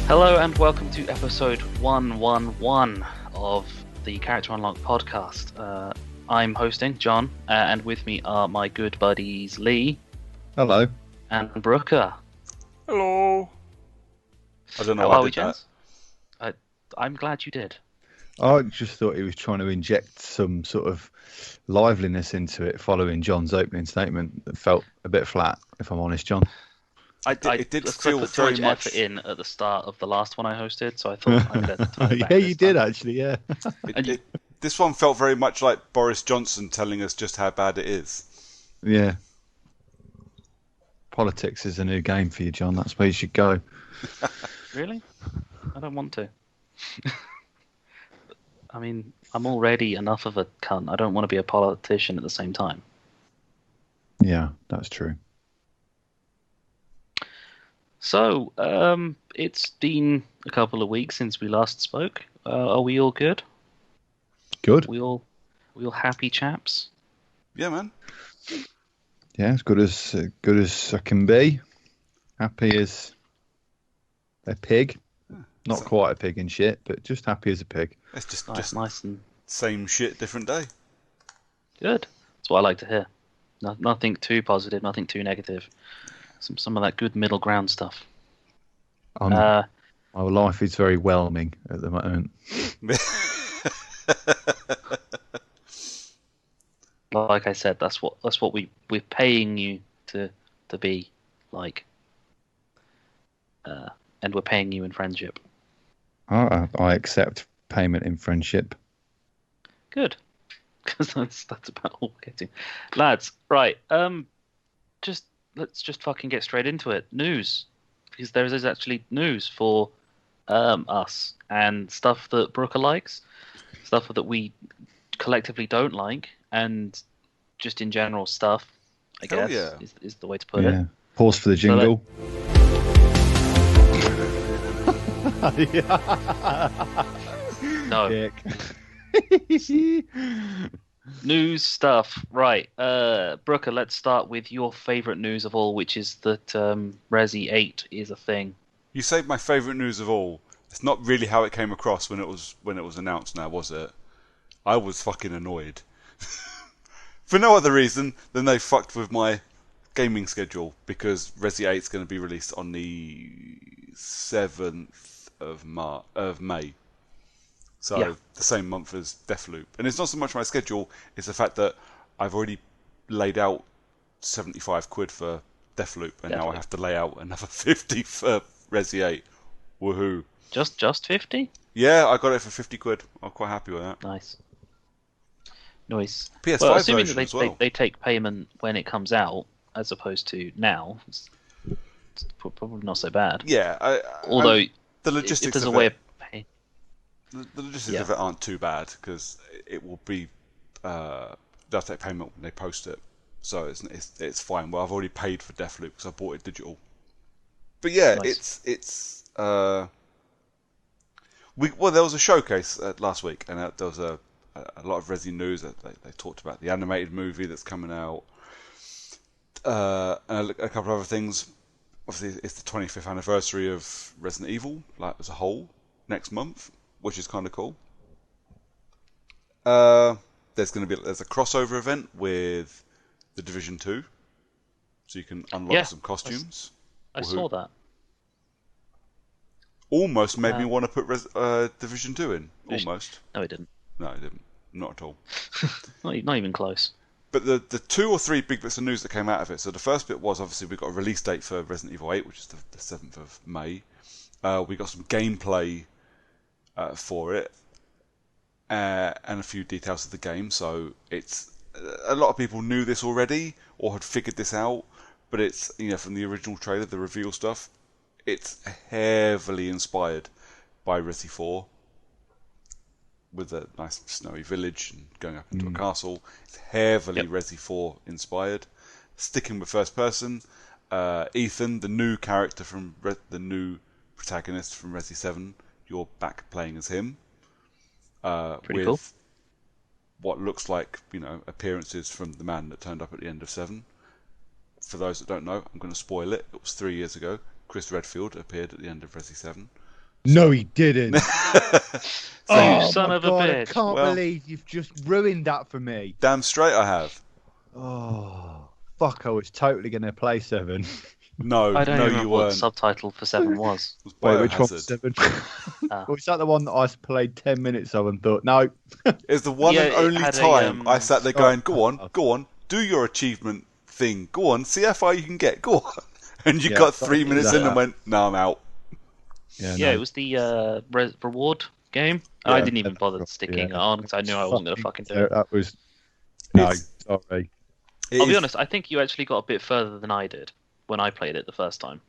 Hello and welcome to episode 111 of the Character Unlock podcast. I'm hosting, John, and with me are my good buddies Lee Hello. and Brooker. Hello. I don't know How why are I we, did that. gents? I'm glad you did. I just thought he was trying to inject some sort of liveliness into it following John's opening statement that felt a bit flat, if I'm honest, John. It did I feel put too very much much. effort in at the start of the last one I hosted, so I thought I'm going to turn it back Yeah, this you did time. actually, yeah. This one felt very much like Boris Johnson telling us just how bad it is. Yeah. Politics is a new game for you, John. That's where you should go. Really? I don't want to. I mean, I'm already enough of a cunt. I don't want to be a politician at the same time. Yeah, that's true. So, it's been a couple of weeks since we last spoke. Are we all good? Good. We all happy chaps? Yeah, man. Yeah, as good as I can be. Happy as a pig. Not quite a pig and shit, but just happy as a pig. It's just Nice and same shit, different day. good. That's what I like to hear. Nothing too positive, nothing too negative. Some of that good middle ground stuff. My life is very whelming at the moment. Like I said, that's what we're paying you to be like. And we're paying you in friendship. I accept payment in friendship. Good, because that's about all we're getting, lads. Right, let's just fucking get straight into it. News, because there is actually news for us and stuff that Brooker likes, stuff that we collectively don't like, and just in general stuff. I Hell guess yeah. is the way to put Yeah. it. Pause for the jingle. No. Dick. News stuff, right? Brooker, let's start with your favourite news of all, which is that Resi 8 is a thing. You saved my favourite news of all. It's not really how it came across when it was announced. Now, was it? I was fucking annoyed for no other reason than they fucked with my gaming schedule because Resi 8 is going to be released on the 7th of May. So Yeah. the same month as Deathloop. And it's not so much my schedule, it's the fact that I've already laid out 75 quid for Deathloop and now I have to lay out another 50 for Resi 8. Woohoo. Just 50? Yeah, I got it for 50 quid. I'm quite happy with that. Nice. Nice. PS5 Well, assuming version that as well. they take payment when it comes out, as opposed to now, it's probably not so bad. Yeah, Although, the if logistics there's a of way it, of paying... the logistics Yeah. of it aren't too bad because it will be they'll take payment when they post it, so it's fine. Well, I've already paid for Deathloop because I bought it digital. But yeah, Nice. there was a showcase last week, and there was a lot of Resi news. They talked about the animated movie that's coming out, and a couple of other things. Obviously, it's the 25th anniversary of Resident Evil, like as a whole, next month, which is kind of cool. There's a crossover event with the Division 2, so you can unlock some costumes. I saw that. Almost made me want to put Division 2 in. Almost. No, it didn't. No, it didn't. Not at all. Not even close. But the 2 or 3 big bits of news that came out of it. So the first bit was obviously we got a release date for Resident Evil 8, which is the 7th of May. We got some gameplay for it, and a few details of the game. So it's a lot of people knew this already or had figured this out, but it's from the original trailer, the reveal stuff. It's heavily inspired by Resi 4, with a nice snowy village and going up into a castle. It's heavily Resi 4 inspired. Sticking with first person, Ethan, the new character from the new protagonist from Resi 7, you're back playing as him. Pretty with cool. what looks like appearances from the man that turned up at the end of 7. For those that don't know, I'm going to spoil it. It was 3 years ago. Chris Redfield appeared at the end of Resi 7. No, he didn't. You Oh son my of a God, I bitch. can't Well- believe you've just ruined that for me. Damn straight I have. Oh, fuck, I was totally going to play 7. No, I don't no, remember you what the weren't. subtitle for 7 was. It was Wait, which one's Biohazard. 7? Ah. Was that the one that I played 10 minutes of and thought, no? It's the one Yeah, and it only had a, time I sat there going, go on, Oh. go on, do your achievement thing. Go on, see how far you can get. Go on. And you Yeah, got I 3 did minutes that. in and went, no, I'm out. Yeah, no. it was the reward game. And I Yeah. didn't even bother sticking it Yeah. on because I knew I wasn't going to fucking do it. That was... No, It's- sorry. It I'll be is- honest, I think you actually got a bit further than I did when I played it the first time.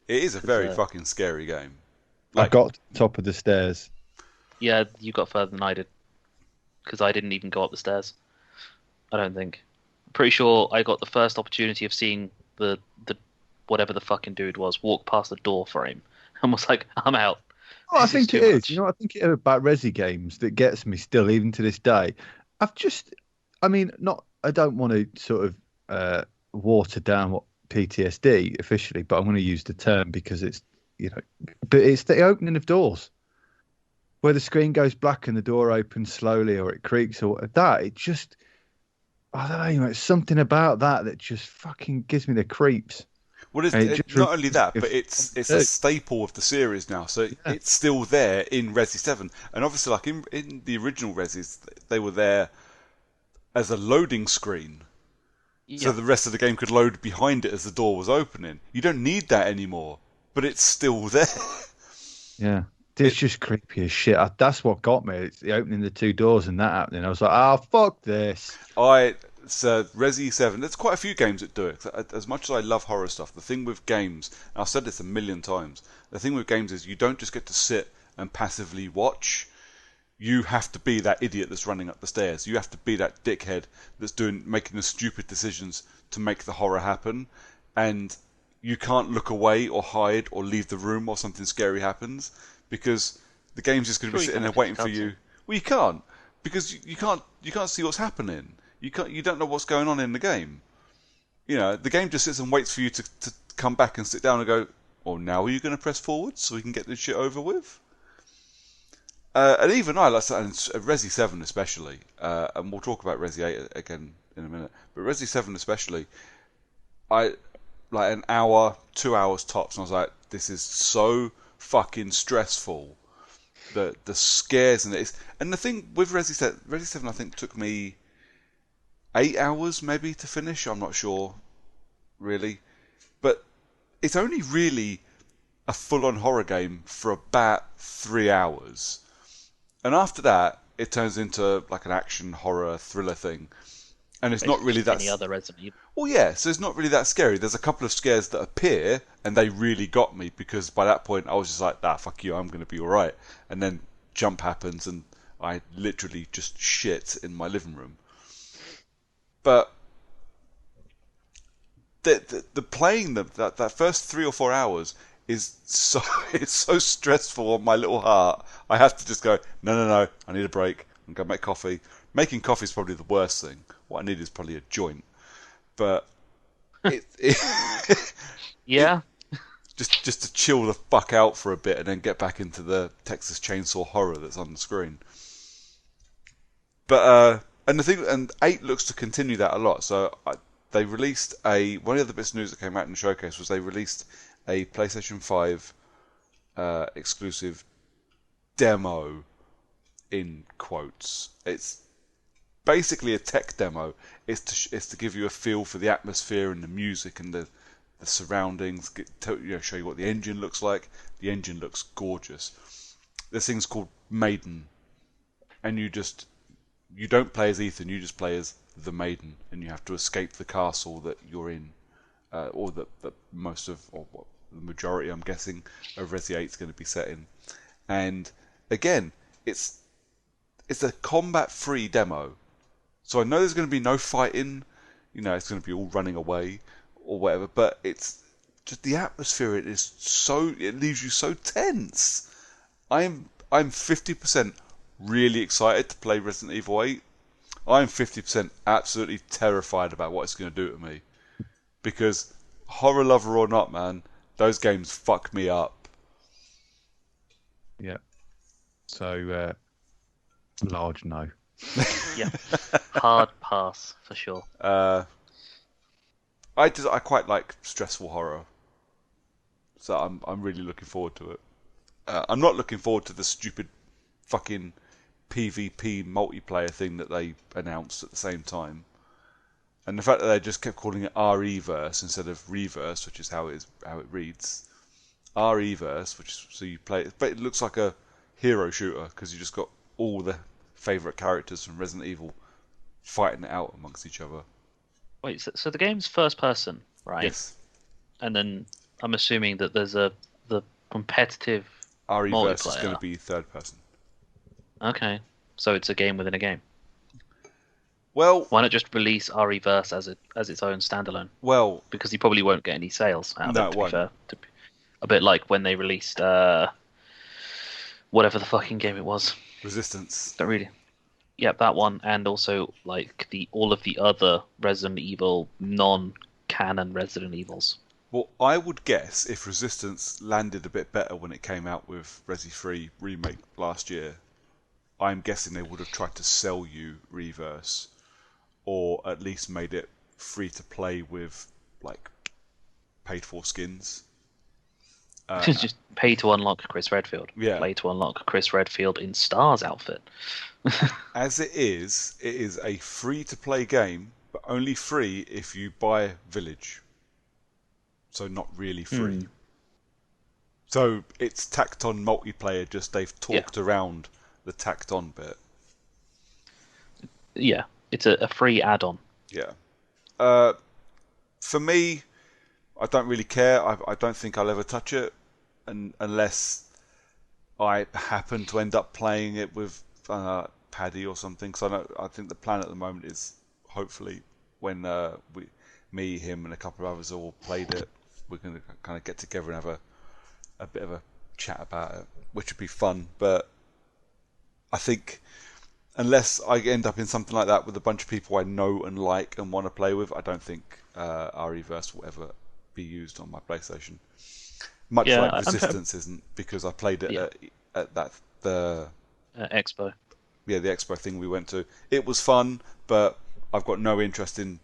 It is a very uh, fucking scary game. I Like- got to the top of the stairs. Yeah, you got further than I did because I didn't even go up the stairs. I don't think. I'm pretty sure I got the first opportunity of seeing the whatever the fucking dude was walk past the door frame and was like, I'm out. Oh, I This is think too it is. much. You know, I think it is about Resi games that gets me still, even to this day. I mean, I don't want to sort of water down what PTSD officially, but I'm going to use the term because it's, but it's the opening of doors where the screen goes black and the door opens slowly or it creaks or that. It just, I don't know, it's something about that just fucking gives me the creeps. Well, it's, And it it- just not only that, if- but it's a staple of the series now. So it's still there in Resi 7. And obviously, like in the original Resis, they were there as a loading screen. So Yeah. the rest of the game could load behind it as the door was opening. You don't need that anymore, but it's still there. Yeah. It's just creepy as shit. That's what got me. It's the opening the 2 doors and that happening. I was like, oh, fuck this. So Resi 7, there's quite a few games that do it. As much as I love horror stuff, the thing with games, and I've said this a million times, the thing with games is you don't just get to sit and passively watch. You have to be that idiot that's running up the stairs. You have to be that dickhead that's making the stupid decisions to make the horror happen. And you can't look away or hide or leave the room while something scary happens because the game's just going to be Sure, you sitting there can, waiting for can't you. you? Well, you can't because you can't see what's happening. You don't know what's going on in the game. The game just sits and waits for you to come back and sit down and go, well, now are you going to press forward so we can get this shit over with? And even I, like and Resi 7 especially, and we'll talk about Resi 8 again in a minute, but Resi 7 especially, I like an hour, 2 hours tops, and I was like, this is so fucking stressful. The scares and it, and the thing with Resi 7 I think took me 8 hours maybe to finish. I'm not sure, really, but it's only really a full-on horror game for about 3 hours. And after that, it turns into like an action horror thriller thing, and it's not really that. Any other Resident Evil. Well, yeah, so it's not really that scary. There's a couple of scares that appear, and they really got me because by that point I was just like, "Ah, fuck you, I'm going to be all right." And then jump happens, and I literally just shit in my living room. But the playing that first 3 or 4 hours is so it's so stressful on my little heart. I have to just go, no, I need a break. I'm going to make coffee. Making coffee is probably the worst thing. What I need is probably a joint. But Yeah. just to chill the fuck out for a bit and then get back into the Texas Chainsaw horror that's on the screen. But and the thing, and 8 looks to continue that a lot. So they released one of the other bits of news that came out in the showcase was they released a PlayStation 5 exclusive demo, in quotes. It's basically a tech demo. It's to give you a feel for the atmosphere and the music and the surroundings. Show you what the engine looks like. The engine looks gorgeous. This thing's called Maiden, and you don't play as Ethan. You just play as the Maiden, and you have to escape the castle that you're in, or that most of, or what, the majority, I'm guessing, of Resi 8 is going to be set in. And again, it's a combat-free demo, so I know there's going to be no fighting. It's going to be all running away or whatever. But it's just the atmosphere. It leaves you so tense. I'm 50% really excited to play Resident Evil 8. I'm 50% absolutely terrified about what it's going to do to me, because horror lover or not, man, those games fuck me up. Yeah. So large no. Yeah, hard pass for sure. I quite like stressful horror, so I'm really looking forward to it. I'm not looking forward to the stupid fucking PvP multiplayer thing that they announced at the same time, and the fact that they just kept calling it RE-verse instead of Reverse, which is how it reads. RE-verse, so you play, but it looks like a hero shooter because you just got all the favourite characters from Resident Evil fighting it out amongst each other. Wait, so the game's first person, right? Yes. And then I'm assuming that there's the competitive RE-verse is multiplayer. going to be third person. Okay, so it's a game within a game. Well, Why not just release RE-verse as its own standalone? well, Because you probably won't get any sales out of No, it. it To be won't. fair, a bit like when they released whatever the fucking game it was. Resistance. Don't really. Yep, that one, and also like all of the other Resident Evil non-canon Resident Evils. Well, I would guess if Resistance landed a bit better when it came out with Resi 3 Remake last year, I'm guessing they would have tried to sell you Reverse, or at least made it free to play with like paid for skins. Just pay to unlock Chris Redfield. Yeah. Play to unlock Chris Redfield in Star's outfit. As it is a free to play game, but only free if you buy Village. So not really free. So it's tacked on multiplayer, just they've talked around the tacked on bit. Yeah, it's a free add-on. Yeah. For me, I don't really care. I don't think I'll ever touch it unless I happen to end up playing it with Paddy or something. So I think the plan at the moment is hopefully when me, him, and a couple of others have all played it, we're going to kind of get together and have a bit of a chat about it, which would be fun. But I think unless I end up in something like that with a bunch of people I know and like and want to play with, I don't think RE-verse will ever be used on my PlayStation. Much like Resistance isn't, because I played it at the Expo. Yeah, the Expo thing we went to. It was fun, but I've got no interest in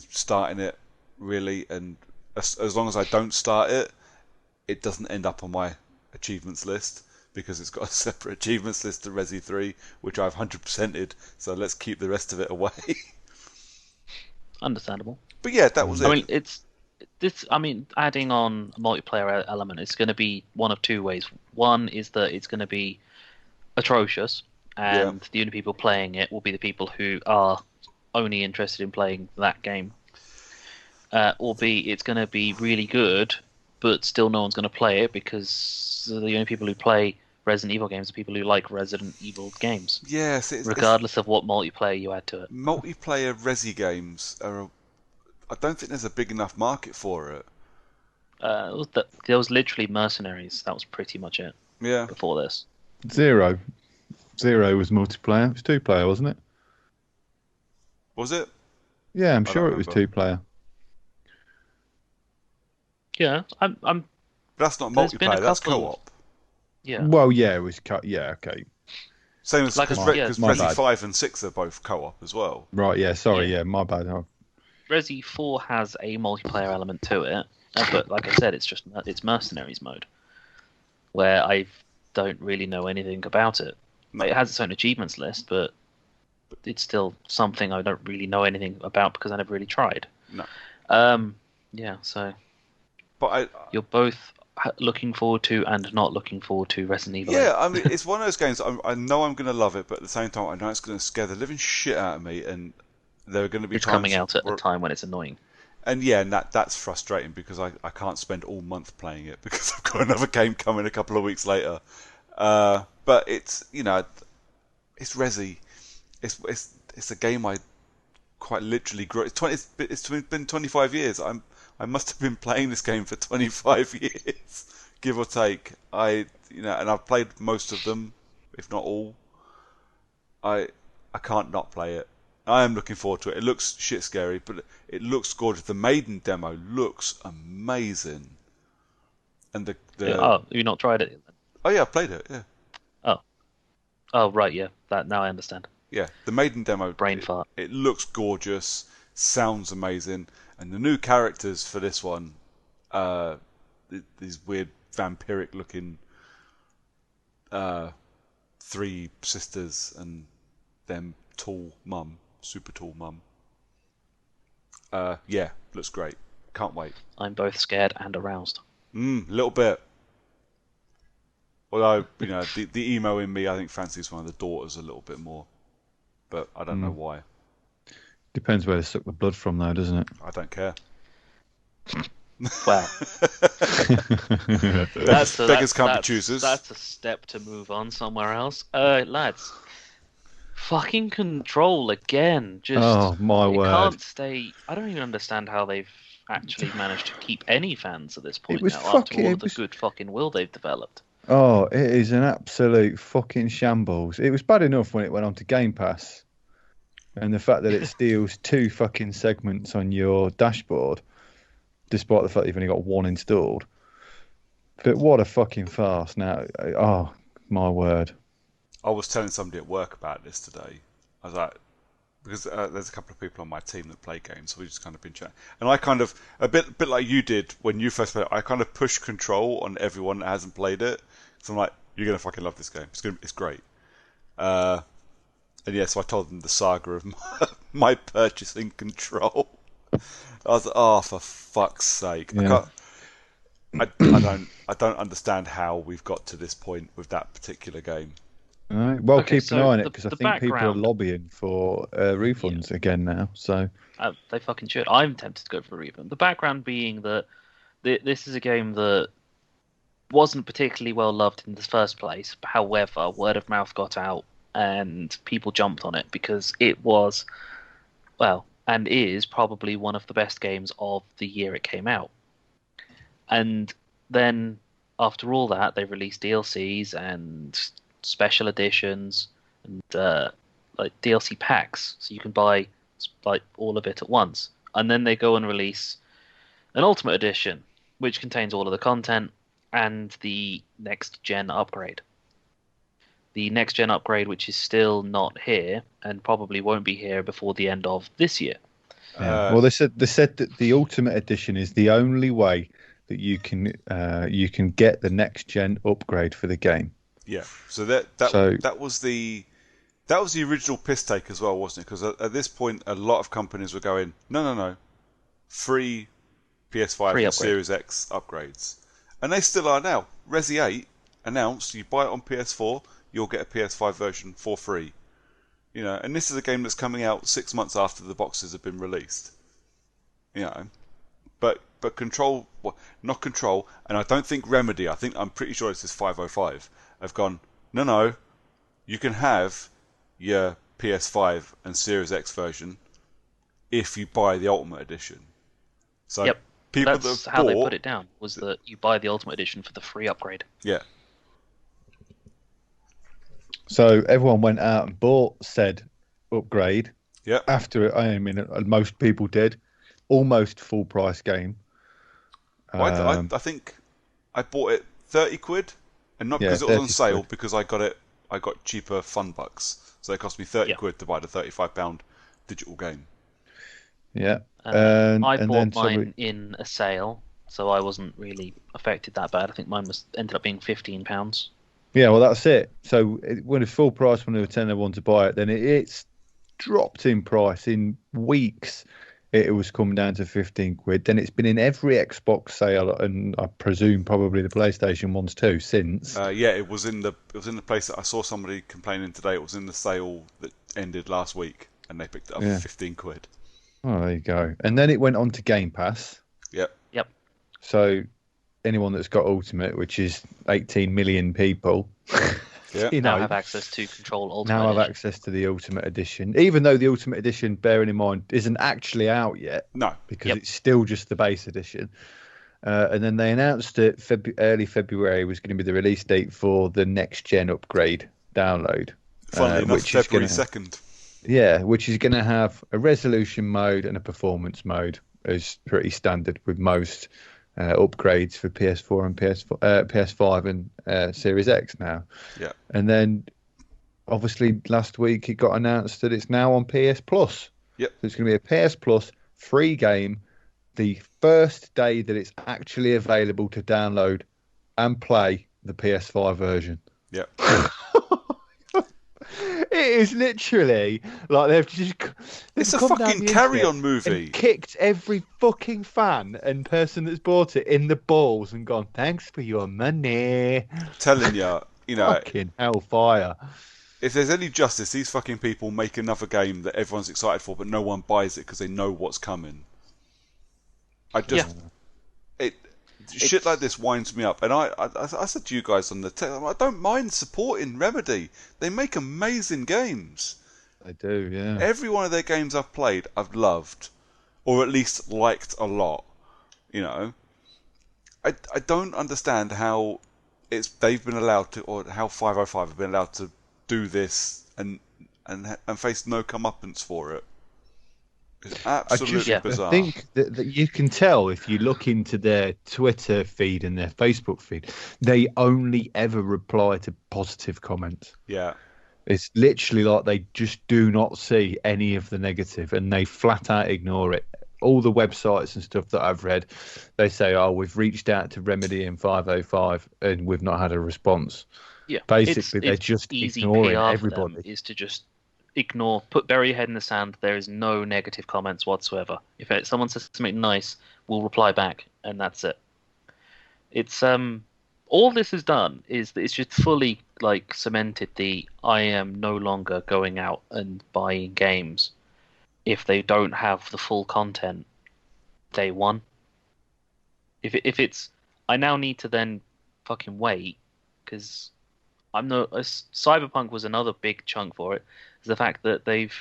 starting it really, and as long as I don't start it, it doesn't end up on my achievements list, because it's got a separate achievements list to Resi 3, which I've 100%ed, so let's keep the rest of it away. Understandable. But yeah, that was it. I mean, adding on a multiplayer element, it's going to be one of two ways. One is that it's going to be atrocious, and the only people playing it will be the people who are only interested in playing that game. Or B, it's going to be really good, but still no one's going to play it, because the only people who play Resident Evil games are people who like Resident Evil games. Yes, regardless of what multiplayer you add to it. Multiplayer Resi games I don't think there's a big enough market for it. There was literally Mercenaries. That was pretty much it. Yeah. Before this. Zero was multiplayer. It was 2-player, wasn't it? Was it? Yeah, I'm sure it was 2-player. Yeah, I'm. But that's not multiplayer. That's co-op. Yeah. Well, yeah, it was yeah, okay. Same as because Resi 5 and 6 are both co-op as well. Right. Yeah. Sorry. Yeah. My bad. Resi 4 has a multiplayer element to it, but like I said, it's Mercenaries mode, where I don't really know anything about it. No. It has its own achievements list, but it's still something I don't really know anything about because I never really tried. No. Yeah. So. But you're both looking forward to and not looking forward to Resident Evil 8. Yeah, I mean, it's one of those games. I know I'm going to love it, but at the same time, I know it's going to scare the living shit out of me, and there are going to be it's times coming out at a time when it's annoying. And yeah, and that's frustrating because I can't spend all month playing it because I've got another game coming a couple of weeks later. But it's it's Resi. It's a game I quite literally grew. It's been 25 years. I must have been playing this game for 25 years, give or take. And I've played most of them, if not all. I can't not play it. I am looking forward to it. It looks shit scary, but it looks gorgeous. The Maiden demo looks amazing. And oh, you've not tried it? Oh yeah, I played it. Yeah, Oh right, yeah. That now I understand. yeah. The maiden demo. Brain fart. It looks gorgeous, sounds amazing, and the new characters for this one, these weird vampiric looking three sisters and them tall mum, super tall mum. Yeah, looks great. Can't wait. I'm both scared and aroused. A little bit. Although, the emo in me, I think fancies one of the daughters a little bit more. But I don't know why. Depends where they suck the blood from, though, doesn't it? I don't care. Well, Beggars can't be choosers. That's a step to move on somewhere else. Lads, fucking Control again. Just Oh, my it word. can't stay. I don't even understand how they've actually managed to keep any fans at this point was now, after fucking- all it of the was- good fucking will they've developed. Oh, it is an absolute fucking shambles. It was bad enough when it went on to Game Pass. And the fact that it steals 2 fucking segments on your dashboard, despite the fact you've only got 1 installed. But what a fucking farce now. Oh, my word. I was telling somebody at work about this today. I was like, because there's a couple of people on my team that play games, so we just kind of been chatting. And I kind of, a bit like you did when you first played it, I kind of push Control on everyone that hasn't played it. So I'm like, you're going to fucking love this game. It's great. And yeah, so I told them the saga of my purchasing Control. I was like, oh, for fuck's sake. Yeah. I don't understand how we've got to this point with that particular game. All right. Well, Okay, keep an so eye on it, the- because I the think people are background- lobbying for refunds again now. So They fucking should. I'm tempted to go for a refund. The background being that this is a game that wasn't particularly well loved in the first place. However, word of mouth got out and people jumped on it because it was, well, and is probably one of the best games of the year it came out. And then after all that, they released DLCs and special editions and like DLC packs, so you can buy like all of it at once. And then they go and release an Ultimate Edition, which contains all of the content and the next gen upgrade. The next gen upgrade, which is still not here and probably won't be here before the end of this year. well, they said that the Ultimate Edition is the only way that you can get the next gen upgrade for the game. Yeah. So that was the original piss take as well, wasn't it? Because at this point, a lot of companies were going, no, free PS5 Free and upgrade. Series X upgrades, and they still are now. Resi 8 announced you buy it on PS4, you'll get a PS5 version for free. And this is a game that's coming out 6 months after the boxes have been released. But Control, not Control, and I don't think Remedy. I'm pretty sure this is 505. Have gone, no, you can have your PS5 and Series X version if you buy the Ultimate Edition. So Yep. people That's that how have they bought, put it down, was that you buy the Ultimate Edition for the free upgrade. yeah, So everyone went out and bought said upgrade yeah. after. I mean, most people did. Almost full price game. Well, I think I bought it 30 quid, and not because it was on 30 sale, quid. because I got cheaper fun bucks. So it cost me 30 quid to buy the £35 digital game. Yeah. I and bought then mine in a sale, so I wasn't really affected that bad. I think mine ended up being £15. Yeah, well, that's it. So when it's full price, when they were telling everyone to buy it, then it's dropped in price in weeks. It was coming down to 15 quid. Then it's been in every Xbox sale, and I presume probably the PlayStation ones too since. Yeah, it was in the place that I saw somebody complaining today. It was in the sale that ended last week, and they picked it up for 15 quid. Oh, there you go. And then it went on to Game Pass. Yep. So anyone that's got Ultimate, which is 18 million people, Yeah. you Now know, have access to Control Ultimate now have Edition. access to the Ultimate Edition. Even though the Ultimate Edition, bearing in mind, isn't actually out yet, No. because it's still just the base edition. And then they announced that early February was going to be the release date for the next gen upgrade download. Funnily enough, which is February gonna- 2nd. Yeah, which is going to have a resolution mode and a performance mode, as pretty standard with most upgrades for PS4 and PS5 and Series X now. Yeah. And then, obviously, last week it got announced that it's now on PS Plus. Yep. So it's going to be a PS Plus free game the first day that it's actually available to download and play the PS5 version. Yeah. It is literally like they've It's a come down fucking the Carry-On internet movie. and kicked every fucking fan and person that's bought it in the balls and gone, thanks for your money. Telling you, you know, Fucking hellfire. if there's any justice, these fucking people make another game that everyone's excited for, but no one buys it because they know what's coming. Shit like this winds me up, and I said to you guys on the I don't mind supporting Remedy. They make amazing games. They do, yeah. Every one of their games I've played, I've loved, or at least liked a lot. You know, I don't understand how they've been allowed to, or how 505 have been allowed to do this and face no comeuppance for it. It's absolutely bizarre. I think that you can tell if you look into their Twitter feed and their Facebook feed, they only ever reply to positive comments. Yeah. It's literally like they just do not see any of the negative and they flat out ignore it. All the websites and stuff that I've read, they say, oh, we've reached out to Remedy and 505 and we've not had a response. Yeah. Basically, they're just easy ignoring PR everybody. For them is to just ignore, bury your head in the sand. There is no negative comments whatsoever. If someone says something nice, we'll reply back, and that's it. It's all this has done is that it's just fully like cemented the I am no longer going out and buying games if they don't have the full content day one. If it's I now need to then fucking wait because Cyberpunk was another big chunk for it. Is the fact that they've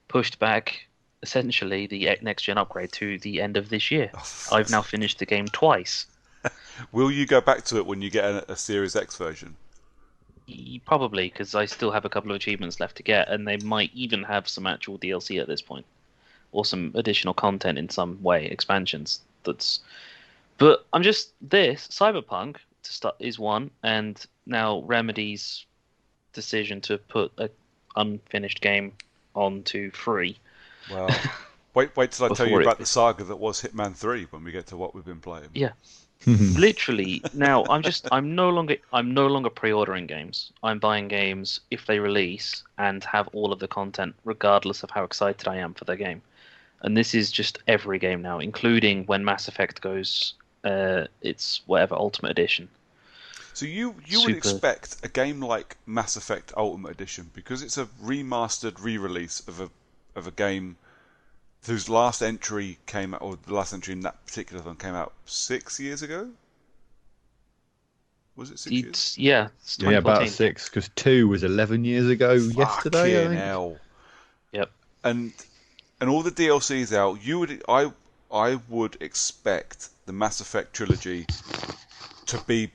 pushed back essentially the next gen upgrade to the end of this year. I've now finished the game twice. Will you go back to it when you get a Series X version? Probably, because I still have a couple of achievements left to get, and they might even have some actual DLC at this point, or some additional content in some way, expansions. But I'm just Cyberpunk to start is one, and now Remedy's decision to put a unfinished game onto free. Well, wait till I tell you Before about the saga that was Hitman 3 when we get to what we've been playing. Yeah. Literally, now I'm no longer pre-ordering games. I'm buying games if they release and have all of the content, regardless of how excited I am for the game. And this is just every game now, including when Mass Effect goes, it's whatever Ultimate Edition. So you would expect a game like Mass Effect Ultimate Edition, because it's a remastered re-release of a game whose last entry came out, or the last entry in that particular one came out 6 years ago? Was it 6 years? Yeah, it's yeah, about 6, because 2 was 11 years ago yesterday, I think. Hell. Yep. And all the DLCs out, I would expect the Mass Effect trilogy to be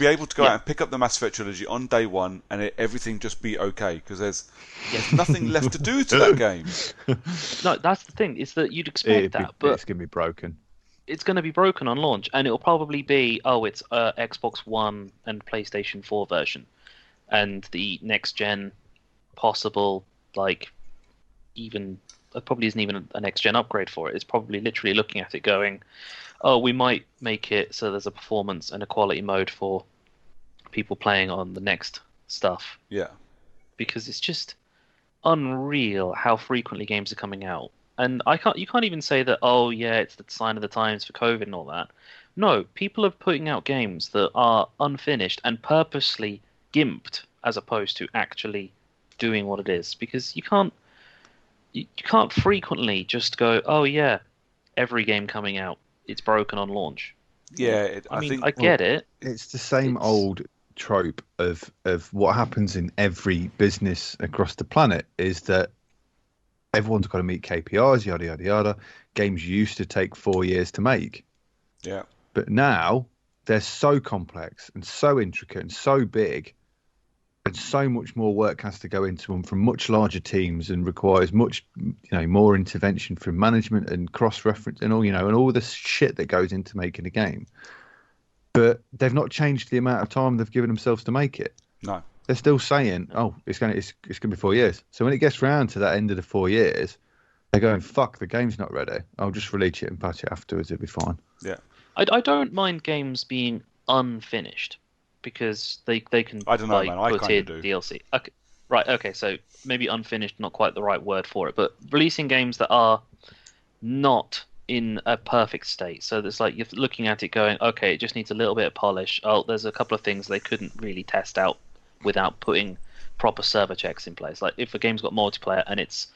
able to go out and pick up the Mass Effect trilogy on day one and everything just be okay, because there's nothing left to do to that game. No, that's the thing, is that you'd expect that, but it's going to be broken. It's going to be broken on launch, and it'll probably be, it's Xbox One and PlayStation 4 version, and the next gen possible, even it probably isn't even a next gen upgrade for it. It's probably literally looking at it going, we might make it so there's a performance and a quality mode for people playing on the next stuff. Yeah. Because it's just unreal how frequently games are coming out. And you can't even say that, it's the sign of the times for COVID and all that. No, people are putting out games that are unfinished and purposely gimped as opposed to actually doing what it is. Because you can't frequently just go, every game coming out, it's broken on launch. Yeah, I get it. It's the same old trope of what happens in every business across the planet, is that everyone's got to meet KPIs, yada, yada, yada. Games used to take 4 years to make. Yeah. But now they're so complex and so intricate and so big and so much more work has to go into them from much larger teams and requires much, more intervention from management and cross-reference and all, and all the shit that goes into making a game. But they've not changed the amount of time they've given themselves to make it. No. They're still saying, "Oh, it's going to be 4 years." So when it gets round to that end of the 4 years, they're going, "Fuck, the game's not ready. I'll just release it and patch it afterwards. It'll be fine." Yeah. I don't mind games being unfinished because they can I don't know, man. I put kind in of do. DLC. Okay, right. Okay, so maybe unfinished, not quite the right word for it, but releasing games that are not in a perfect state. So it's like you're looking at it going, okay, it just needs a little bit of polish. Oh, there's a couple of things they couldn't really test out without putting proper server checks in place. Like if a game's got multiplayer and it's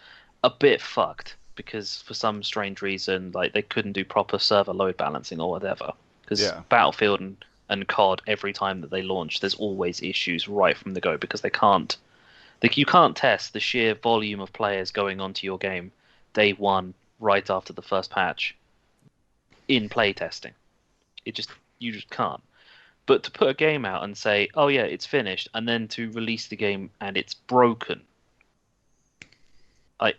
a bit fucked because for some strange reason, like they couldn't do proper server load balancing or whatever. Because Battlefield and COD, every time that they launch, there's always issues right from the go because you can't test the sheer volume of players going onto your game day one right after the first patch in play testing. You just can't. But to put a game out and say, oh yeah, it's finished, and then to release the game and it's broken.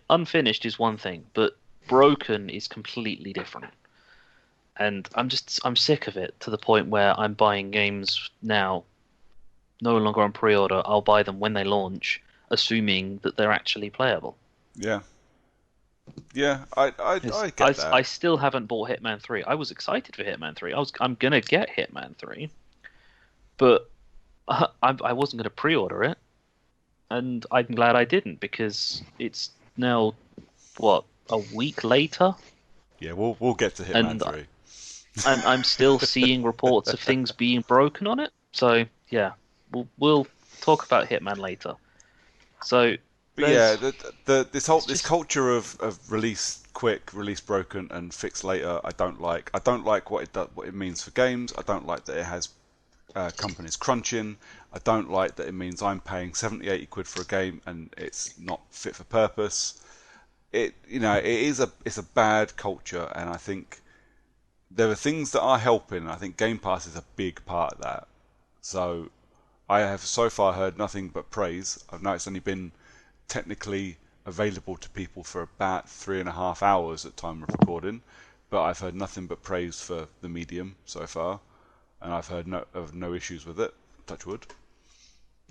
Unfinished is one thing, but broken is completely different. And I'm sick of it to the point where I'm buying games now no longer on pre-order. I'll buy them when they launch, assuming that they're actually playable. Yeah. Yeah, I get that. I still haven't bought Hitman 3. I was excited for Hitman 3. I'm gonna get Hitman 3, but I wasn't gonna pre-order it, and I'm glad I didn't because it's now a week later. Yeah, we'll get to Hitman 3. And I'm still seeing reports of things being broken on it. So yeah, we'll talk about Hitman later. So. But yeah, this culture of release quick, release broken, and fix later, I don't like. I don't like what it means for games. I don't like that it has companies crunching. I don't like that it means I'm paying 70, 80 quid for a game and it's not fit for purpose. It's a bad culture, and I think there are things that are helping. I think Game Pass is a big part of that. So I have so far heard nothing but praise. I've know it's only been technically available to people for about 3.5 hours at time of recording, but I've heard nothing but praise for the medium so far, and I've heard no issues with it. Touch wood.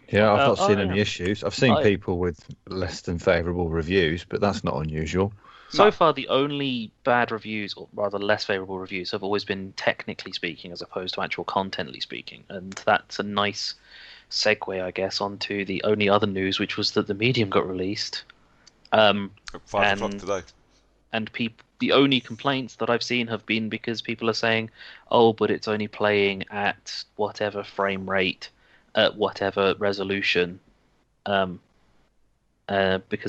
Yeah, I've not seen any issues. I've seen people with less than favourable reviews, but that's not unusual. So far, the only bad reviews, or rather less favourable reviews, have always been technically speaking as opposed to actual contently speaking, and that's a nice segue, I guess, onto the only other news, which was that the Medium got released. At 5 o'clock today. And the only complaints that I've seen have been because people are saying, oh, but it's only playing at whatever frame rate, at whatever resolution, because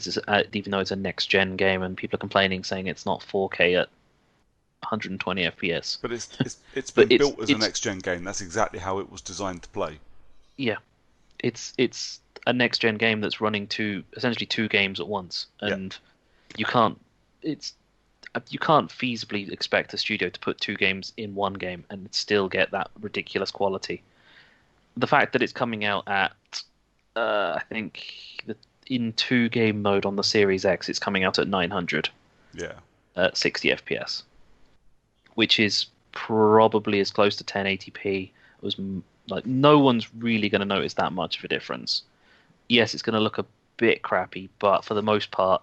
it's even though it's a next-gen game, and people are complaining, saying it's not 4K at 120 FPS. But it's been built as a next-gen game. That's exactly how it was designed to play. Yeah, it's a next gen game that's running essentially two games at once, and you can't feasibly expect a studio to put two games in one game and still get that ridiculous quality. The fact that it's coming out at I think in 2-game mode on the Series X, it's coming out at 900. Yeah. 60 FPS, which is probably as close to 1080p. It was. Like, no one's really going to notice that much of a difference. Yes, it's going to look a bit crappy, but for the most part,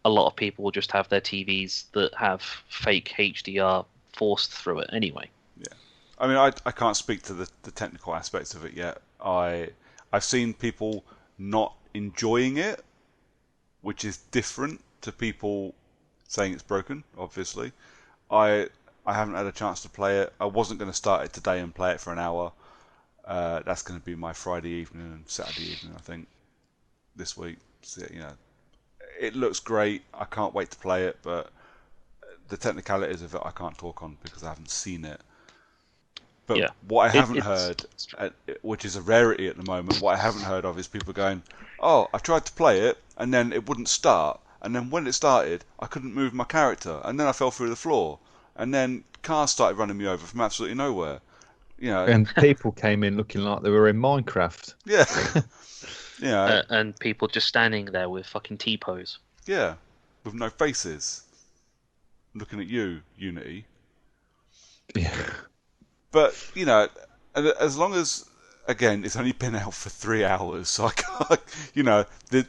a lot of people will just have their TVs that have fake HDR forced through it anyway. Yeah. I mean, I can't speak to the technical aspects of it yet. I've seen people not enjoying it, which is different to people saying it's broken, obviously. I haven't had a chance to play it. I wasn't going to start it today and play it for an hour. That's going to be my Friday evening and Saturday evening, I think, this week. So, it looks great. I can't wait to play it, but the technicalities of it I can't talk on because I haven't seen it. But what I haven't heard, which is a rarity at the moment, what I haven't heard of is people going, oh, I tried to play it and then it wouldn't start. And then when it started, I couldn't move my character. And then I fell through the floor. And then cars started running me over from absolutely nowhere. And people came in looking like they were in Minecraft. Yeah. Yeah, and people just standing there with fucking T-pose. yeah, with no faces, looking at you, Unity. Yeah. But and as long as again it's only been out for 3 hours, so I can't,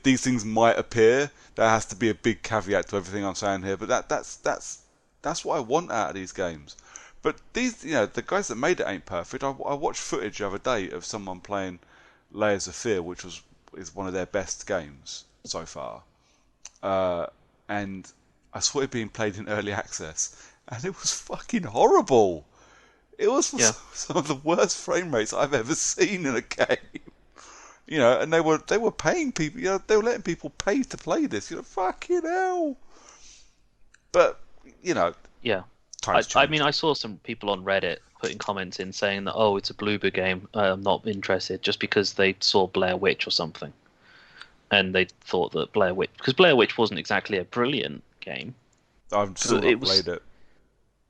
these things might appear. There has to be a big caveat to everything I'm saying here, but that's what I want out of these games. But these, the guys that made it ain't perfect. I watched footage the other day of someone playing Layers of Fear, which is one of their best games so far, and I saw it being played in early access, and it was fucking horrible. It was some of the worst frame rates I've ever seen in a game. And they were paying people. They were letting people pay to play this. Fucking hell. But Yeah. times I change. mean, I saw some people on Reddit putting comments in saying that, oh, it's a Bloober game, I'm not interested, just because they saw Blair Witch or something. And they thought that Blair Witch... Because Blair Witch wasn't exactly a brilliant game. I've still not played it.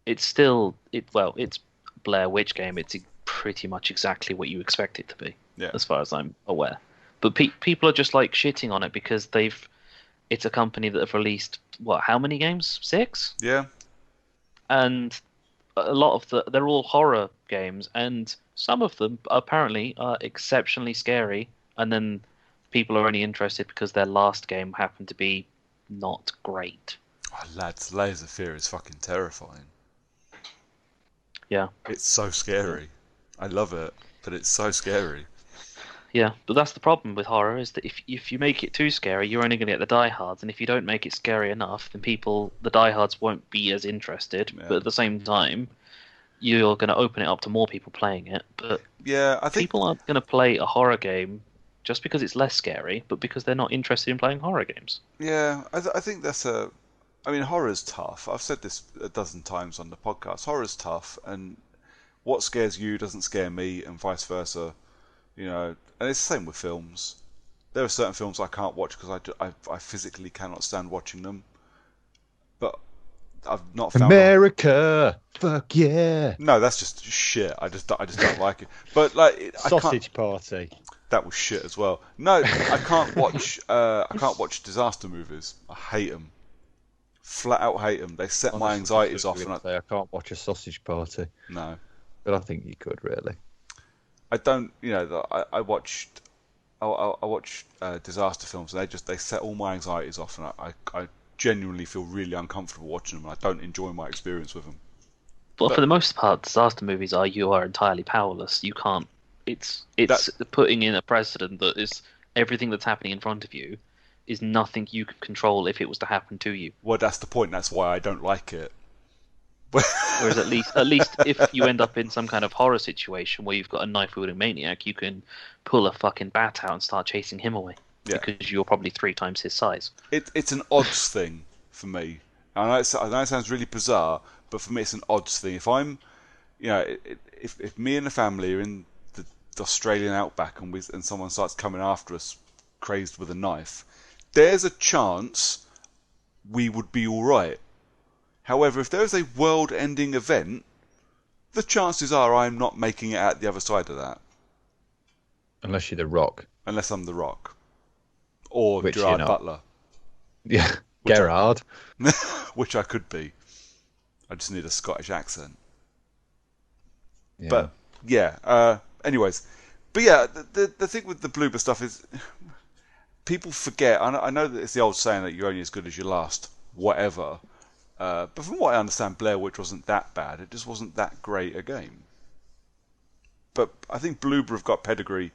It's still... it's Blair Witch game. It's pretty much exactly what you expect it to be, as far as I'm aware. But people are just like shitting on it because it's a company that have released, how many games? 6? Yeah. And a lot of they're all horror games, and some of them apparently are exceptionally scary, and then people are only interested because their last game happened to be not great. Oh, lads, Layers of Fear is fucking terrifying. Yeah. It's so scary. I love it, but it's so scary. Yeah, but that's the problem with horror, is that if you make it too scary, you're only going to get the diehards, and if you don't make it scary enough, then the diehards won't be as interested. Yeah. But at the same time, you're going to open it up to more people playing it. But yeah, I think people aren't going to play a horror game just because it's less scary, but because they're not interested in playing horror games. Yeah, I think that's I mean, horror's tough. I've said this a dozen times on the podcast. Horror's tough, and what scares you doesn't scare me, and vice versa. And it's the same with films. There are certain films I can't watch because I physically cannot stand watching them. But I've not found America. Fuck yeah. No, that's just shit. I just don't like it. But Sausage Party. That was shit as well. No, I can't watch. I can't watch disaster movies. I hate them. Flat out hate them. They set my anxieties off. I can't watch a Sausage Party. No. But I think you could, really. I don't. I watched disaster films, and they set all my anxieties off, and I genuinely feel really uncomfortable watching them, and I don't enjoy my experience with them. But for the most part, disaster movies you are entirely powerless. You can't. It's putting in a precedent that is everything that's happening in front of you is nothing you could control if it was to happen to you. Well, that's the point. That's why I don't like it. Whereas at least if you end up in some kind of horror situation where you've got a knife-wielding maniac, you can pull a fucking bat out and start chasing him away. Yeah. Because you're probably 3 times his size. It's an odds thing for me. I know it sounds really bizarre, but for me it's an odds thing. If I'm, if me and the family are in the Australian outback and someone starts coming after us crazed with a knife, there's a chance we would be all right. However, if there's a world-ending event, the chances are I'm not making it out the other side of that. Unless you're The Rock. Unless I'm The Rock. Or Gerard Butler. Yeah, Gerard. Which I could be. I just need a Scottish accent. Yeah. But, yeah. Anyways. But yeah, the thing with the Bloober stuff is people forget. I know that it's the old saying that you're only as good as your last whatever. But from what I understand, Blair Witch wasn't that bad. It just wasn't that great a game. But I think Bloober have got pedigree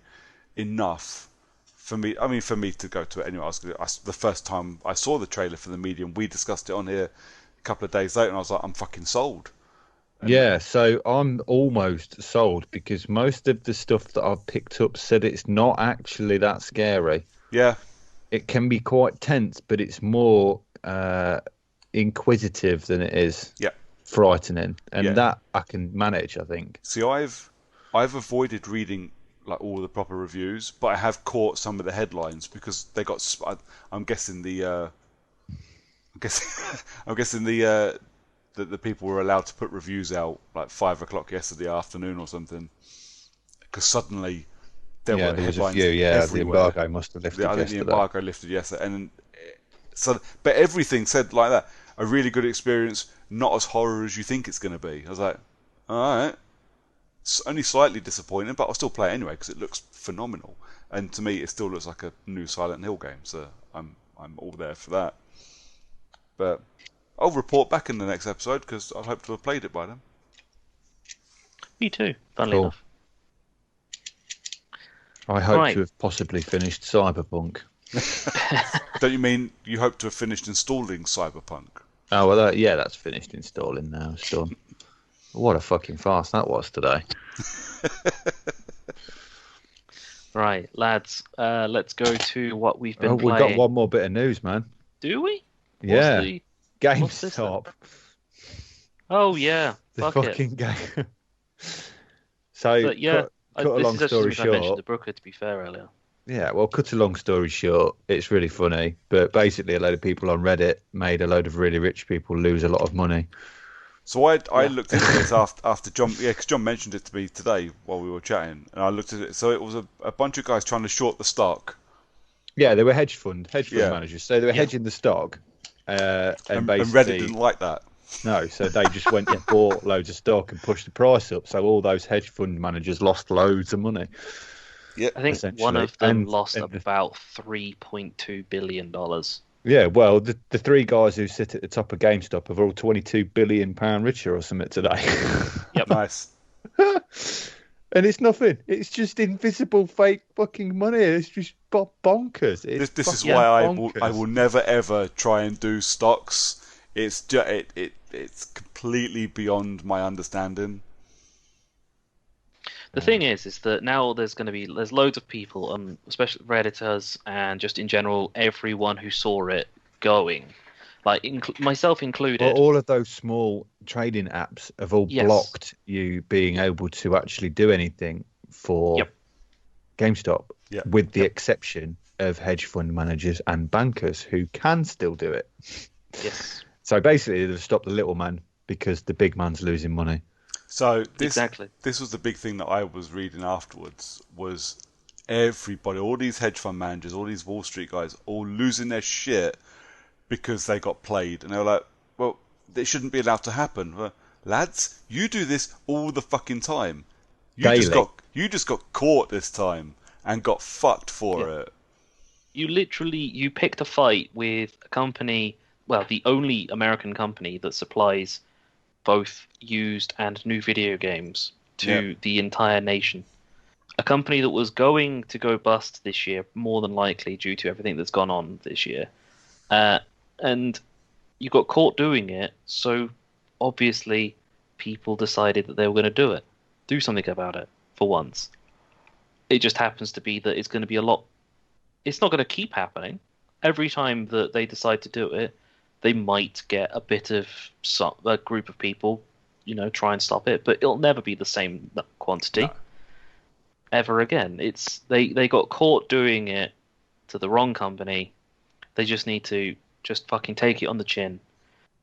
enough for me. I mean, for me to go to it anyway. The first time I saw the trailer for the Medium, we discussed it on here a couple of days later, and I was like, I'm fucking sold. Yeah, so I'm almost sold because most of the stuff that I've picked up said it's not actually that scary. Yeah. It can be quite tense, but it's more inquisitive than it is frightening, and that I can manage, I think. See, I've avoided reading like all the proper reviews, but I have caught some of the headlines because they got. I'm guessing the the people were allowed to put reviews out like 5 o'clock yesterday afternoon or something, because suddenly there Yeah, were there was a headlines few. Yeah, the everywhere. embargo must have lifted I think the yesterday. embargo lifted yesterday, and so, but everything said like that. A really good experience, not as horror as you think it's going to be. I was like, all right, it's only slightly disappointing, but I'll still play it anyway because it looks phenomenal. And to me, it still looks like a new Silent Hill game, so I'm all there for that. But I'll report back in the next episode because I hope to have played it by then. Me too, funnily Cool. enough. I hope Right. to have possibly finished Cyberpunk. Don't you mean you hope to have finished installing Cyberpunk? Oh, well, that's finished installing now. It's done. What a fucking farce that was today. Right, lads, let's go to what we've been Oh, we've playing. got one more bit of news, man. Do we? Yeah. what's this then? GameStop. Oh, yeah. The Fuck it. fucking game. So, But yeah, cut a this long is actually story something I mentioned short. to Brooker, to be fair, earlier. Yeah, well, cut a long story short, it's really funny. But basically, a load of people on Reddit made a load of really rich people lose a lot of money. So I looked into this after John, because John mentioned it to me today while we were chatting, and I looked at it. So it was a bunch of guys trying to short the stock. Yeah, they were hedge fund Yeah. managers. So they were hedging the stock. And And basically, Reddit didn't like that. no, so they just went and bought loads of stock and pushed the price up. So all those hedge fund managers lost loads of money. I think Essentially. one of them And- lost and about $3.2 billion. Yeah, well, the three guys who sit at the top of GameStop are all £22 billion richer or something today. Nice. And it's nothing. It's just invisible fake fucking money. It's just bonkers. It's This is fucking why I bonkers. will never ever try and do stocks. It's it's completely beyond my understanding. The thing is that now there's loads of people, especially Redditors and just in general, everyone who saw it going, like myself included. Well, all of those small trading apps have all Yes. blocked you being able to actually do anything for Yep. GameStop, Yep. with the exception of hedge fund managers and bankers who can still do it. Yes, So basically, they've stopped the little man because the big man's losing money. So exactly. this was the big thing that I was reading afterwards, was everybody, all these hedge fund managers, all these Wall Street guys, all losing their shit because they got played. And they were like, well, it shouldn't be allowed to happen. Well, lads, you do this all the fucking time. You just got caught this time and got fucked for it. You picked a fight with a company, well, the only American company that supplies both used and new video games to the entire nation. A company that was going to go bust this year, more than likely, due to everything that's gone on this year. And you got caught doing it, so obviously people decided that they were going to do something about it for once. It just happens to be that it's going to be it's not going to keep happening. Every time that they decide to do it, they might get a bit of a group of people, try and stop it, but it'll never be the same quantity ever again. They got caught doing it to the wrong company. They just need to just fucking take it on the chin.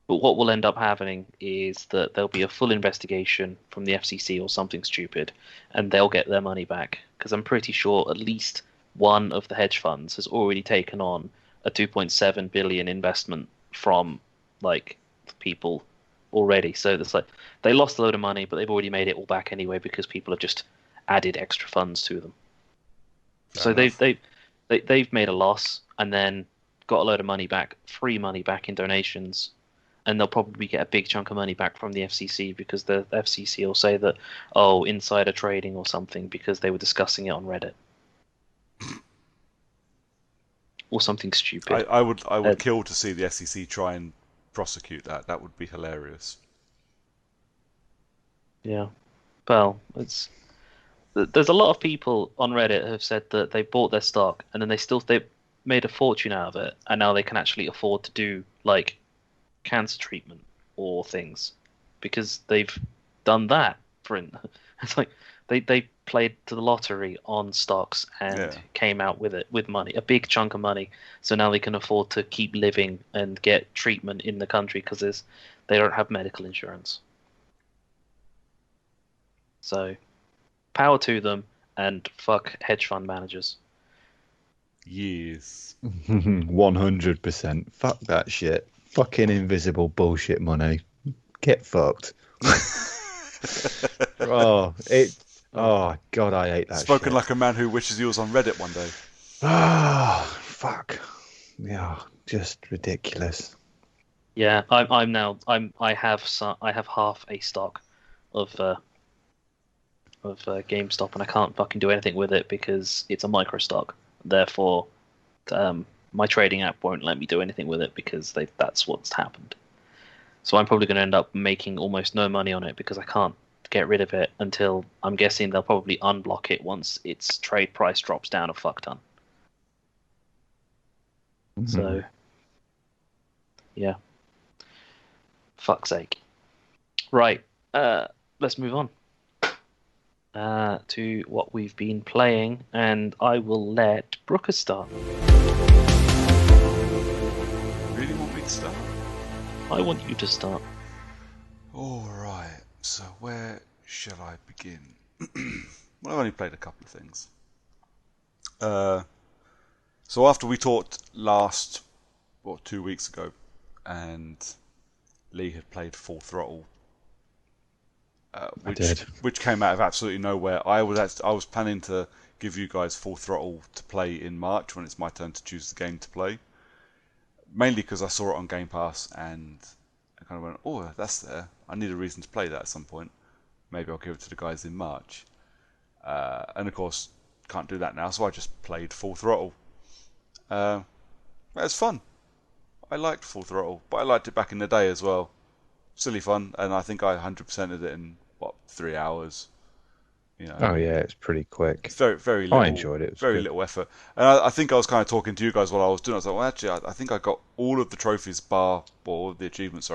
But what will end up happening is that there'll be a full investigation from the FCC or something stupid, and they'll get their money back. Because I'm pretty sure at least one of the hedge funds has already taken on a 2.7 billion investment from people already. So it's like they lost a load of money, but they've already made it all back anyway because people have just added extra funds to them. So they've made a loss and then got a load of money back, free money back in donations, and they'll probably get a big chunk of money back from the FCC because the FCC will say that, oh, insider trading or something because they were discussing it on Reddit. Or something stupid. I would kill to see the SEC try and prosecute that. That would be hilarious. Yeah. Well, there's a lot of people on Reddit who have said that they bought their stock and then they made a fortune out of it, and now they can actually afford to do cancer treatment or things because they've done that. It's like they played to the lottery on stocks and came out with it with money, a big chunk of money. So now they can afford to keep living and get treatment in the country because they don't have medical insurance. So, power to them. and fuck hedge fund managers. Yes. 100%. Fuck that shit. Fucking invisible bullshit money. Get fucked. Oh, God, I hate that Spoken shit. like a man who wishes he was on Reddit one day. Oh, fuck. Yeah, just ridiculous. Yeah, I have half a stock of GameStop, and I can't fucking do anything with it because it's a micro stock. Therefore, my trading app won't let me do anything with it because that's what's happened. So I'm probably going to end up making almost no money on it because I can't get rid of it until I'm guessing they'll probably unblock it once its trade price drops down a fuck ton. Mhm. So, yeah. Fuck's sake. Right. Let's move on to what we've been playing, and I will let Brooker start. Really want me to start? I want you to start. Alright, so where shall I begin? Well, I've only played a couple of things. So after we talked 2 weeks ago, and Lee had played Full Throttle, which came out of absolutely nowhere. I was planning to give you guys Full Throttle to play in March when it's my turn to choose the game to play. Mainly because I saw it on Game Pass and I kind of went, oh, that's there. I need a reason to play that at some point. Maybe I'll give it to the guys in March. And of course, can't do that now, so I just played Full Throttle. It was fun. I liked Full Throttle, but I liked it back in the day as well. Silly fun, and I think I 100%ed it in 3 hours. You know, Oh yeah, it's pretty quick. very, very little. I enjoyed it. It was very good. little effort, and I think I was kind of talking to you guys while I was doing it. I was like, well, actually, I think I got all of the trophies or the achievements,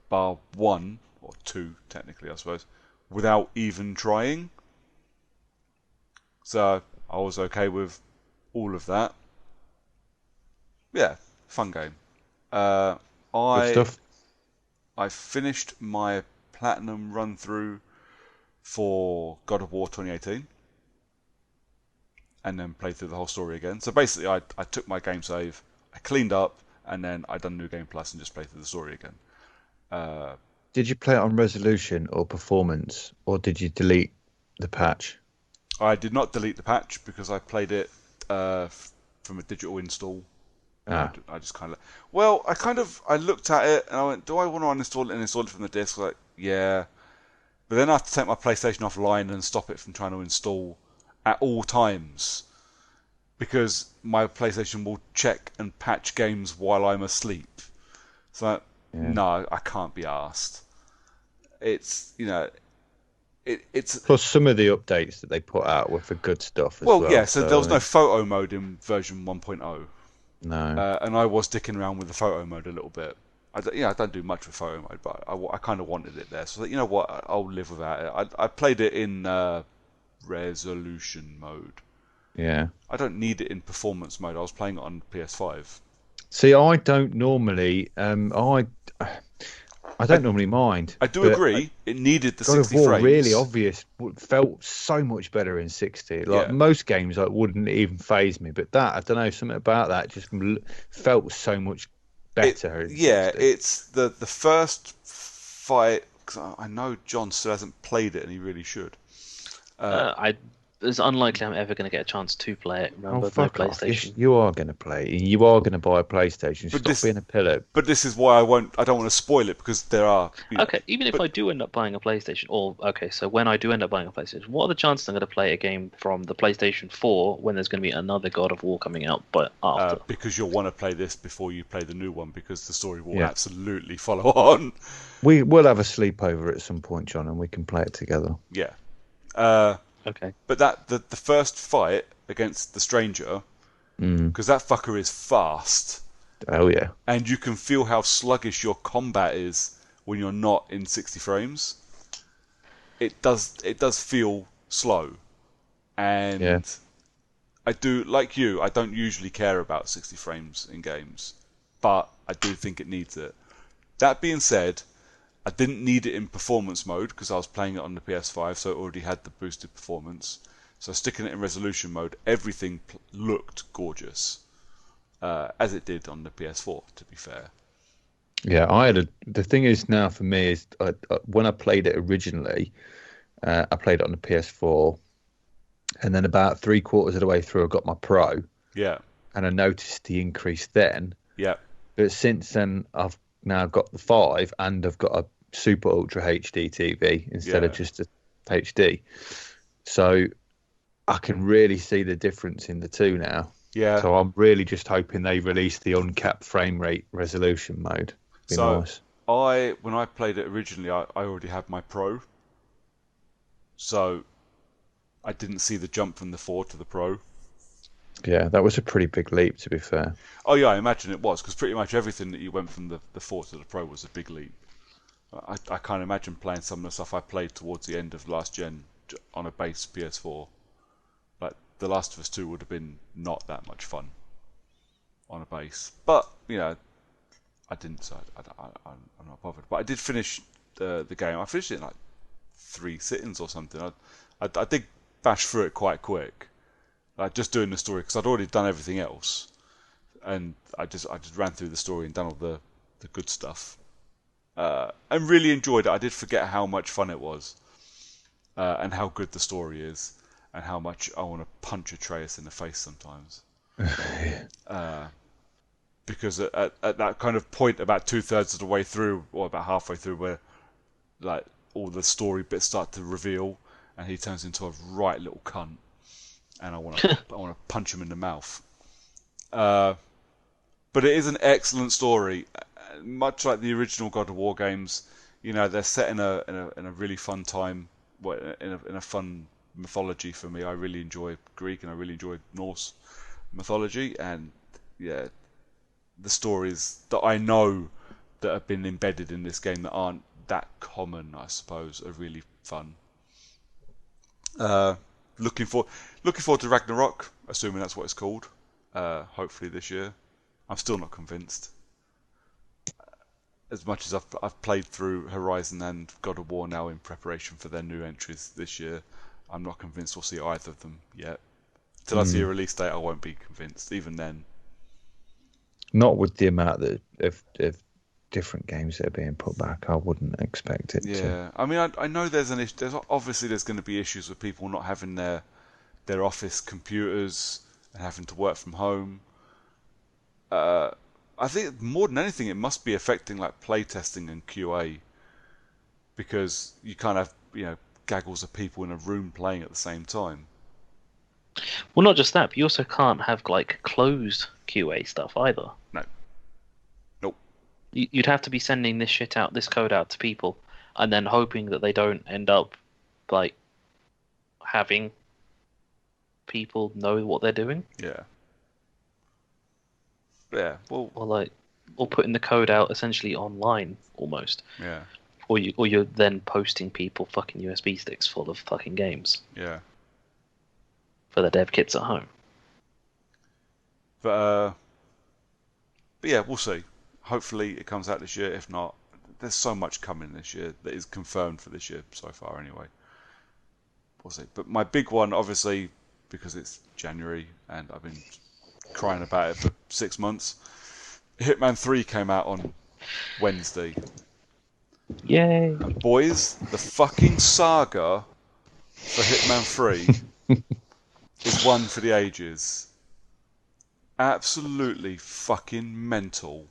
bar 1 or 2 technically, I suppose, without even trying. So I was okay with all of that. Yeah, fun game. Good stuff. I finished my platinum run through for God of War 2018 and then played through the whole story again. So basically I took my game save, I cleaned up, and then I done New Game Plus and just played through the story again. Did you play it on resolution or performance, or did you delete the patch? I did not delete the patch because I played it from a digital install. I just kind of... I looked at it and I went, do I want to uninstall it and install it from the disk? Like, yeah. But then I have to take my PlayStation offline and stop it from trying to install at all times. Because my PlayStation will check and patch games while I'm asleep. So, no, I can't be arsed. It's, it's... Plus, some of the updates that they put out were for good stuff as well. Well, yeah, so there was no photo mode in version 1.0. No. And I was dicking around with the photo mode a little bit. I don't do much with photo mode, but I kind of wanted it there. So, you know what, I'll live without it. I played it in resolution mode. Yeah. I don't need it in performance mode. I was playing it on PS5. See, I don't normally... I don't normally mind. I do agree. It needed the God 60 of War frames. really obvious. Felt so much better in 60. Like most games, wouldn't even faze me. But that, I don't know, something about that just felt so much better. It's the first fight. Cause I know John still hasn't played it, and he really should. It's unlikely I'm ever going to get a chance to play it. Remember, no fuck off. PlayStation. Yes, you are going to play it. You are going to buy a PlayStation. Stop being a pillow. But this is why I don't want to spoil it, because there are... Okay, even if I do end up buying a PlayStation, so when I do end up buying a PlayStation, what are the chances I'm going to play a game from the PlayStation 4 when there's going to be another God of War coming out, but after? Because you'll want to play this before you play the new one, because the story will absolutely follow on. We'll have a sleepover at some point, John, and we can play it together. Yeah. Okay. But the first fight against the stranger, because that fucker is fast. Oh yeah. And you can feel how sluggish your combat is when you're not in 60 frames. It does feel slow. And I do, like you, I don't usually care about 60 frames in games, but I do think it needs it. That being said, I didn't need it in performance mode because I was playing it on the PS5, so it already had the boosted performance. So sticking it in resolution mode, everything looked gorgeous, as it did on the PS4. To be fair. Yeah, the thing is now for me is when I played it originally, I played it on the PS4, and then about 3/4 of the way through, I got my Pro, Yeah. and I noticed the increase then. Yeah. But since then, I've now got the 5, and I've got a Super Ultra HD TV instead of just a HD. So I can really see the difference in the two now. Yeah. So I'm really just hoping they release the uncapped frame rate resolution mode. Be nice. When I played it originally, I already had my Pro, so I didn't see the jump from the 4 to the Pro. Yeah, that was a pretty big leap, to be fair. Oh yeah, I imagine it was, because pretty much everything that you went from the 4 to the Pro was a big leap. I can't imagine playing some of the stuff I played towards the end of last gen on a base PS4. Like The Last of Us 2 would have been not that much fun on a base, but you know, I didn't, so I'm not bothered. But I did finish the game. I finished it in like 3 sittings or something. I did bash through it quite quick, like just doing the story, because I'd already done everything else, and I just ran through the story and done all the good stuff, and really enjoyed it. I did forget how much fun it was, and how good the story is, and how much I want to punch Atreus in the face sometimes. Because at that kind of point, about 2/3 of the way through, or about halfway through, where like all the story bits start to reveal, and he turns into a right little cunt, and I want to punch him in the mouth. But it is an excellent story, much like the original God of War games. You know, they're set in a really fun time, in a fun mythology for me. I really enjoy Greek and I really enjoy Norse mythology, and yeah, the stories that I know that have been embedded in this game that aren't that common, I suppose, are really fun. Looking forward to Ragnarok, assuming that's what it's called. Hopefully this year. I'm still not convinced. As much as I've played through Horizon and God of War now in preparation for their new entries this year, I'm not convinced we'll see either of them yet. Till I see a release date, I won't be convinced. Even then. Not with the amount of different games that are being put back. I wouldn't expect it to. Yeah, I mean, I know there's an issue. There's going to be issues with people not having their office computers and having to work from home. I think more than anything, it must be affecting like playtesting and QA, because you can't have gaggles of people in a room playing at the same time. Well, not just that, but you also can't have like closed QA stuff either. No. Nope. You'd have to be sending this code out to people, and then hoping that they don't end up like having people know what they're doing. Yeah. Yeah. Well. Or putting the code out essentially online almost. Yeah. Or you're then posting people fucking USB sticks full of fucking games. Yeah. For the dev kits at home. But yeah, we'll see. Hopefully it comes out this year. If not, there's so much coming this year that is confirmed for this year so far anyway. We'll see. But my big one, obviously, because it's January and I've been crying about it for 6 months, Hitman 3 came out on Wednesday. Yay! And boys, the fucking saga for Hitman 3 is one for the ages. Absolutely fucking mental.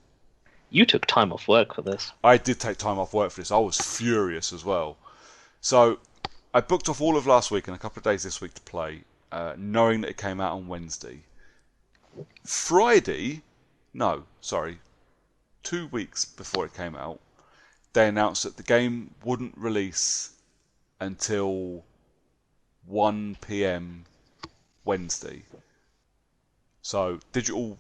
You took time off work for this. I did take time off work for this. I was furious as well. So I booked off all of last week and a couple of days this week to play, knowing that it came out on Wednesday. Friday, 2 weeks before it came out, they announced that the game wouldn't release until 1 p.m. Wednesday. So didn't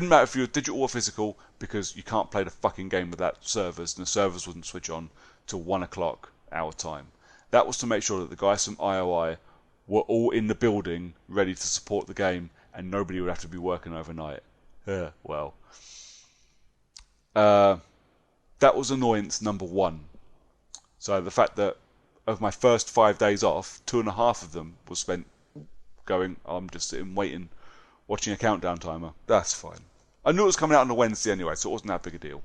matter if you were digital or physical, because you can't play the fucking game without servers, and the servers wouldn't switch on till 1 o'clock our time. That was to make sure that the guys from IOI were all in the building ready to support the game, and nobody would have to be working overnight. Well, that was annoyance number one. So the fact that of my first 5 days off, 2.5 of them was spent going, I'm just sitting waiting, watching a countdown timer. That's fine. I knew it was coming out on a Wednesday anyway, so it wasn't that big a deal.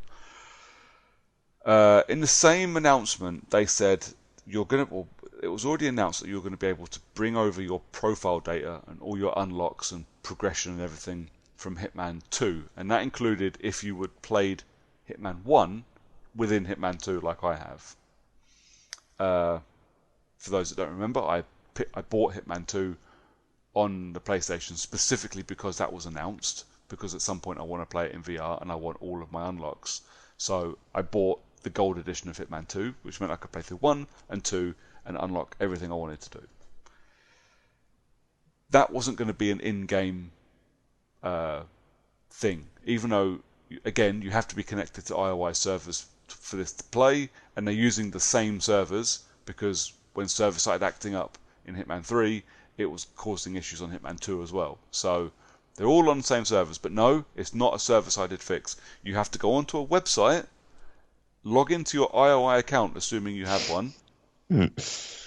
In the same announcement, they said it was already announced that you're going to be able to bring over your profile data and all your unlocks and progression and everything from Hitman 2, and that included if you would played Hitman 1 within Hitman 2 like I have. For those that don't remember, I bought Hitman 2 on the PlayStation specifically because that was announced, because at some point I want to play it in VR and I want all of my unlocks. So I bought the gold edition of Hitman 2, which meant I could play through 1 and 2 and unlock everything I wanted to do. That wasn't going to be an in-game thing, even though, again, you have to be connected to IOI servers for this to play, and they're using the same servers because when servers started acting up in Hitman 3, it was causing issues on Hitman 2 as well. So they're all on the same servers, but no, it's not a server-sided fix. You have to go onto a website, log into your IOI account, assuming you have one,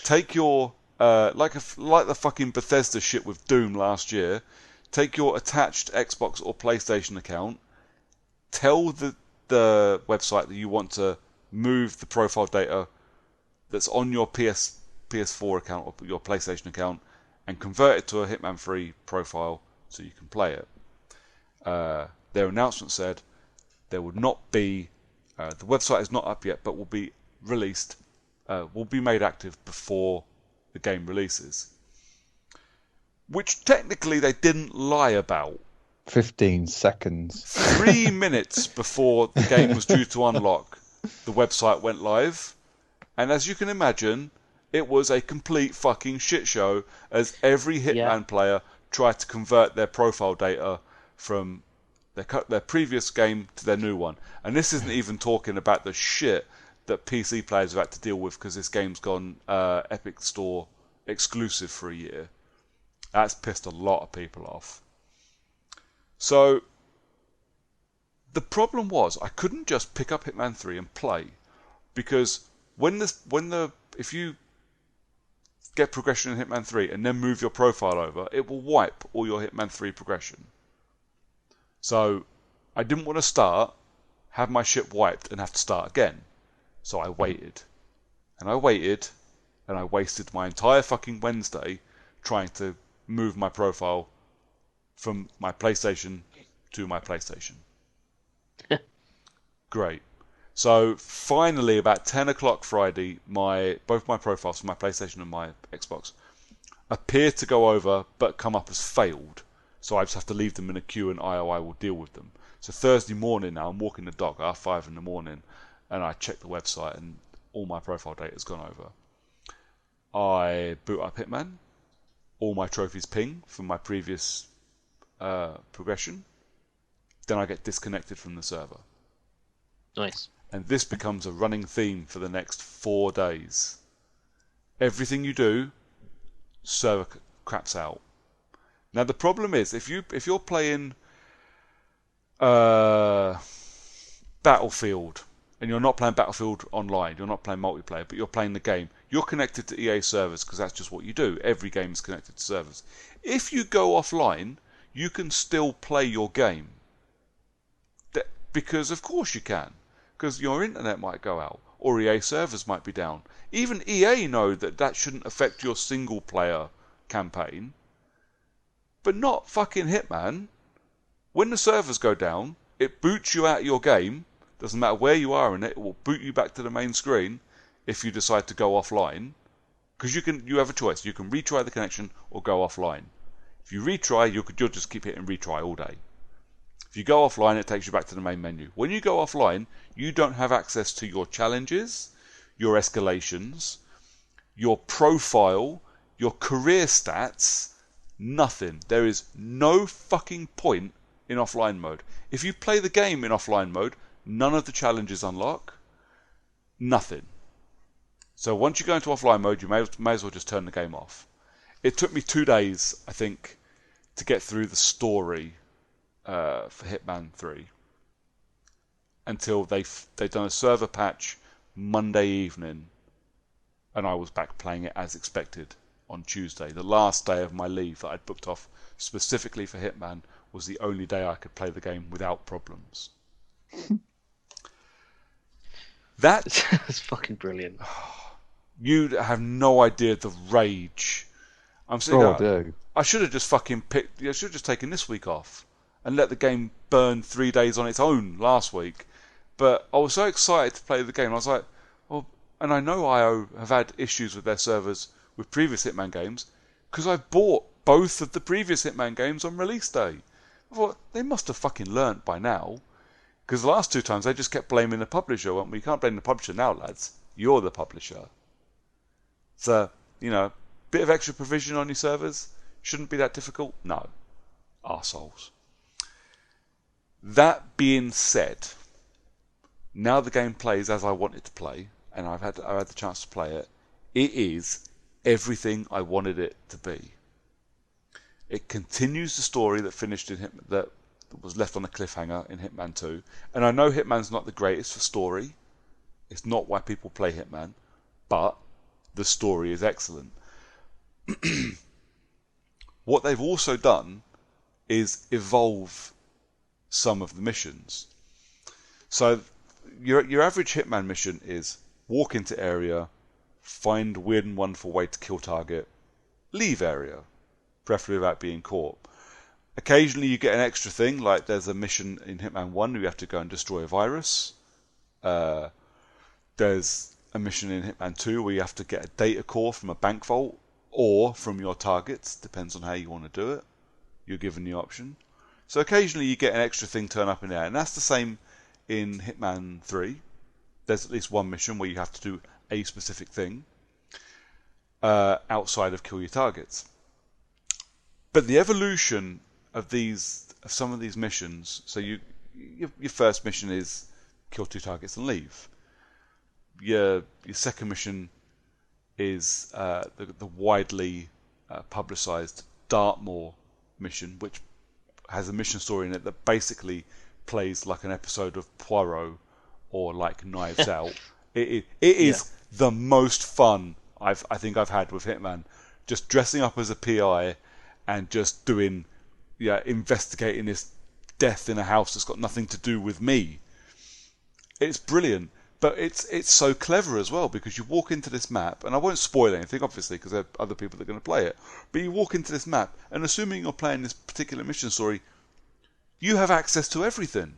take your, like the fucking Bethesda shit with Doom last year, take your attached Xbox or PlayStation account, tell the website that you want to move the profile data that's on your PS4 account or your PlayStation account and convert it to a Hitman 3 profile so you can play it. Their announcement said there would not be, the website is not up yet, but will be released, will be made active before the game releases. Which technically they didn't lie about. 15 seconds. 3 minutes before the game was due to unlock, the website went live. And as you can imagine, it was a complete fucking shit show as every Hitman player tried to convert their profile data from their previous game to their new one. And this isn't even talking about the shit that PC players have had to deal with because this game's gone Epic Store exclusive for a year. That's pissed a lot of people off. So the problem was I couldn't just pick up Hitman 3 and play, because if you get progression in Hitman 3 and then move your profile over, it will wipe all your Hitman 3 progression. So I didn't want to start, have my shit wiped and have to start again. So I waited. And I waited, and I wasted my entire fucking Wednesday trying to move my profile from my PlayStation to my PlayStation. Great. So finally, about 10 o'clock Friday, both my profiles for my PlayStation and my Xbox appear to go over, but come up as failed. So I just have to leave them in a queue, and IOI will deal with them. So Thursday morning now, I'm walking the dog, 5:30 in the morning, and I check the website, and all my profile data has gone over. I boot up Hitman. All my trophies ping from my previous progression. Then I get disconnected from the server. Nice. And this becomes a running theme for the next 4 days. Everything you do, server craps out. Now the problem is, if you're playing Battlefield, and you're not playing Battlefield online, you're not playing multiplayer, but you're playing the game, you're connected to EA servers because that's just what you do. Every game is connected to servers. If you go offline, you can still play your game. Because of course you can. Because your internet might go out, or EA servers might be down. Even EA know that shouldn't affect your single player campaign. But not fucking Hitman. When the servers go down, it boots you out of your game. Doesn't matter where you are in it, it will boot you back to the main screen if you decide to go offline. Because you have a choice. You can retry the connection or go offline. If you retry, you'll just keep hitting retry all day. If you go offline, it takes you back to the main menu. When you go offline, you don't have access to your challenges, your escalations, your profile, your career stats, nothing. There is no fucking point in offline mode. If you play the game in offline mode, none of the challenges unlock. Nothing. So once you go into offline mode, you may as well just turn the game off. It took me 2 days, I think, to get through the story for Hitman 3 until they'd done a server patch Monday evening, and I was back playing it as expected on Tuesday. The last day of my leave that I'd booked off specifically for Hitman was the only day I could play the game without problems. That's fucking brilliant. You have no idea the rage. I'm sitting Oh, I there, do. I should have just fucking picked. I should have just taken this week off and let the game burn 3 days on its own last week. But I was so excited to play the game. I was like, well, and I know IO have had issues with their servers with previous Hitman games because I bought both of the previous Hitman games on release day. I thought they must have fucking learnt by now, because the last 2 times they just kept blaming the publisher. Well, we can't blame the publisher now, lads. You're the publisher. So, bit of extra provision on your servers shouldn't be that difficult. No, arseholes. That being said, now the game plays as I want it to play, and I've had the chance to play it. It is everything I wanted it to be. It continues the story that finished in that was left on a cliffhanger in Hitman 2. And I know Hitman's not the greatest for story. It's not why people play Hitman, but the story is excellent. What they've also done is evolve some of the missions. So your average Hitman mission is walk into area, find weird and wonderful way to kill target, leave area, preferably without being caught. Occasionally you get an extra thing, like there's a mission in Hitman 1 where you have to go and destroy a virus. There's a mission in Hitman 2 where you have to get a data core from a bank vault or from your targets, depends on how you want to do it. You're given the option. So occasionally you get an extra thing turn up in there, and that's the same in Hitman 3. There's at least one mission where you have to do a specific thing outside of kill your targets. But the evolution of some of these missions, so your first mission is kill 2 targets and leave. Your second mission is the widely publicized Dartmoor mission, which has a mission story in it that basically plays like an episode of Poirot or like Knives Out. It is the most fun I think I've had with Hitman. Just dressing up as a PI and just investigating this death in a house that's got nothing to do with me. It's brilliant, but it's so clever as well, because you walk into this map, and I won't spoil anything obviously because there are other people that are going to play it, but you walk into this map, and assuming you're playing this particular mission story, you have access to everything.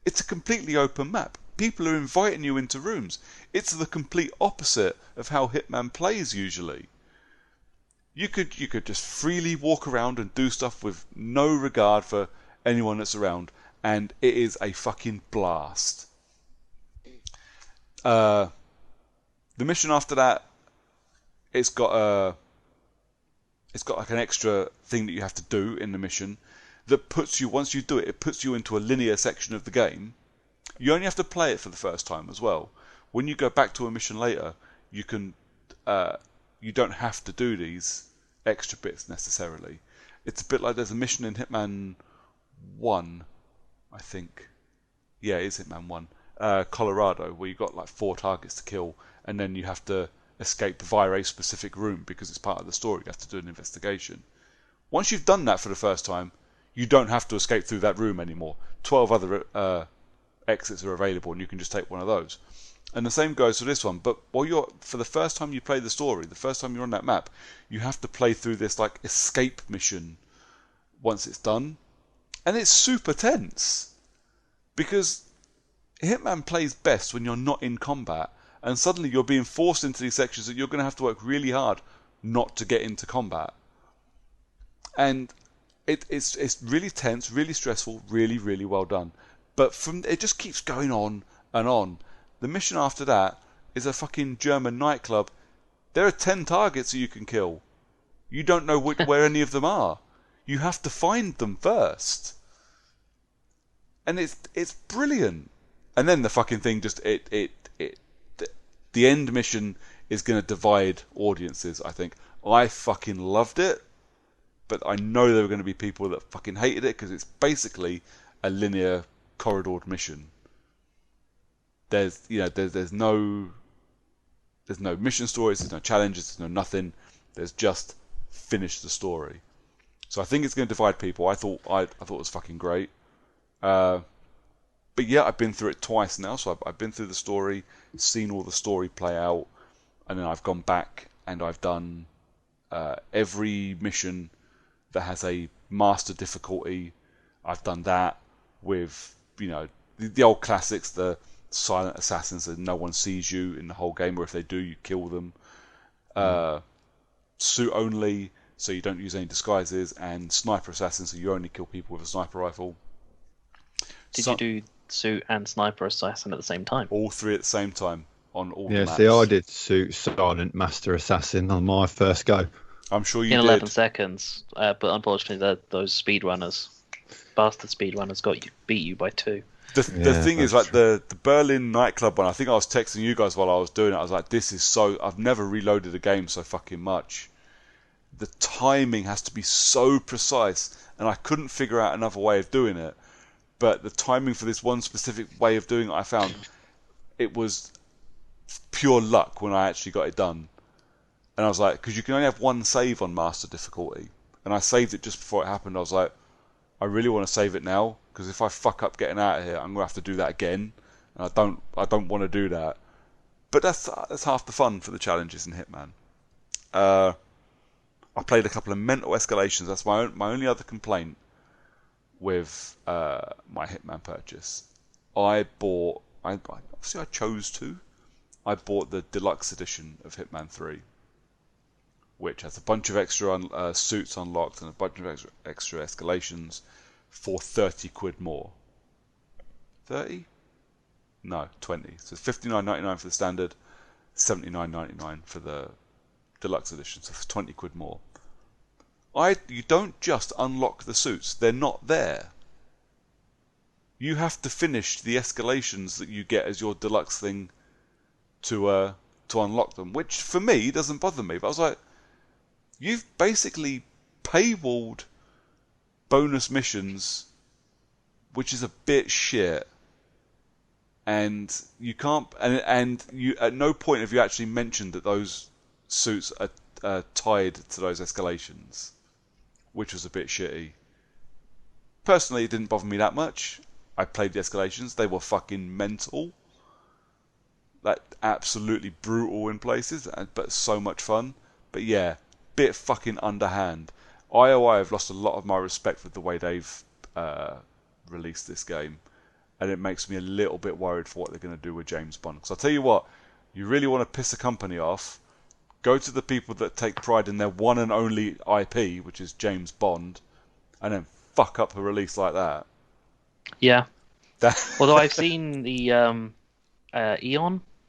It's a completely open map. People are inviting you into rooms. It's the complete opposite of how Hitman plays usually. You could just freely walk around and do stuff with no regard for anyone that's around, and it is a fucking blast. The mission after that, it's got like an extra thing that you have to do in the mission that puts you, once you do it, it puts you into a linear section of the game. You only have to play it for the first time as well. When you go back to a mission later, you don't have to do these extra bits necessarily. It's a bit like there's a mission in Hitman 1, I think. Yeah, it is Hitman 1. Colorado, where you've got like 4 targets to kill, and then you have to escape via a specific room because it's part of the story. You have to do an investigation. Once you've done that for the first time, you don't have to escape through that room anymore. 12 other exits are available, and you can just take one of those. And the same goes for this one. But for the first time you play the story, the first time you're on that map, you have to play through this like escape mission once it's done, and it's super tense because Hitman plays best when you're not in combat, and suddenly you're being forced into these sections that you're going to have to work really hard not to get into combat. And it's really tense, really stressful, really, really well done. But it just keeps going on and on. The mission after that is a fucking German nightclub. There are 10 targets that you can kill. You don't know where any of them are. You have to find them first. And it's brilliant. And then the fucking thing the end mission is going to divide audiences, I think. I fucking loved it, but I know there are going to be people that fucking hated it because it's basically a linear corridored mission. There's no mission stories, there's no challenges, there's no nothing. There's just finish the story. So I think it's going to divide people. I thought it was fucking great. But yeah, I've been through it twice now. So I've been through the story, seen all the story play out, and then I've gone back and I've done every mission that has a master difficulty. I've done that with, the old classics, the silent assassins that no one sees you in the whole game, or if they do, you kill them. Suit only, so you don't use any disguises, and sniper assassins, so you only kill people with a sniper rifle. Did you do suit and sniper assassin at the same time? All three at the same time on all the maps. See, I did suit, silent, master assassin on my first go. I'm sure you in did. 11 seconds, but unfortunately, those speedrunners, bastard speedrunners, beat you by 2. The thing is, like the Berlin nightclub one, I think I was texting you guys while I was doing it. I was like, this is so... I've never reloaded a game so fucking much. The timing has to be so precise, and I couldn't figure out another way of doing it. But the timing for this one specific way of doing it, I found it was pure luck when I actually got it done. And I was like, because you can only have one save on master difficulty, and I saved it just before it happened. I was like, I really want to save it now, because if I fuck up getting out of here, I'm gonna have to do that again, and I don't want to do that. But that's half the fun for the challenges in Hitman. I played a couple of mental escalations. That's my only other complaint with my Hitman purchase. Obviously I chose to. I bought the deluxe edition of Hitman 3, which has a bunch of extra suits unlocked and a bunch of extra escalations for 30 quid more. 30? No, 20. So it's $59.99 for the standard, $79.99 for the deluxe edition, so for 20 quid more. You don't just unlock the suits, they're not there. You have to finish the escalations that you get as your deluxe thing to unlock them, which for me doesn't bother me, but I was like, you've basically paywalled bonus missions, which is a bit shit, and you can't, and you at no point have you actually mentioned that those suits are tied to those escalations, which was a bit shitty. Personally, it didn't bother me that much. I played the escalations; they were fucking mental, like absolutely brutal in places, but so much fun. But yeah, bit fucking underhand. IOI have lost a lot of my respect for the way they've released this game, and it makes me a little bit worried for what they're going to do with James Bond. Because I'll tell you what, you really want to piss a company off, go to the people that take pride in their one and only IP, which is James Bond, and then fuck up a release like that. Yeah. Although I've seen the Eon, I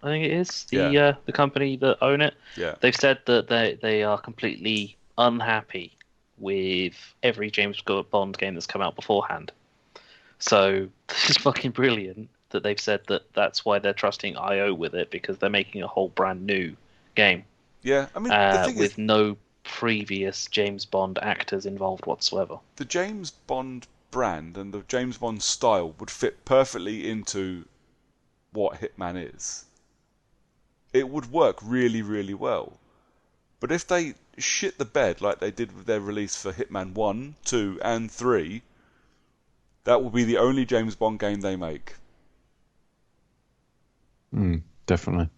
think it is, the company that own it. Yeah. They've said that they are completely unhappy with every James Bond game that's come out beforehand. So this is fucking brilliant that they've said that that's why they're trusting IO with it, because they're making a whole brand new game. Yeah, I mean, the thing with is, no previous James Bond actors involved whatsoever. the James Bond brand and the James Bond style would fit perfectly into what Hitman is. It would work really, really well. But if they shit the bed like they did with their release for Hitman 1, 2, and 3, that will be the only James Bond game they make. Definitely.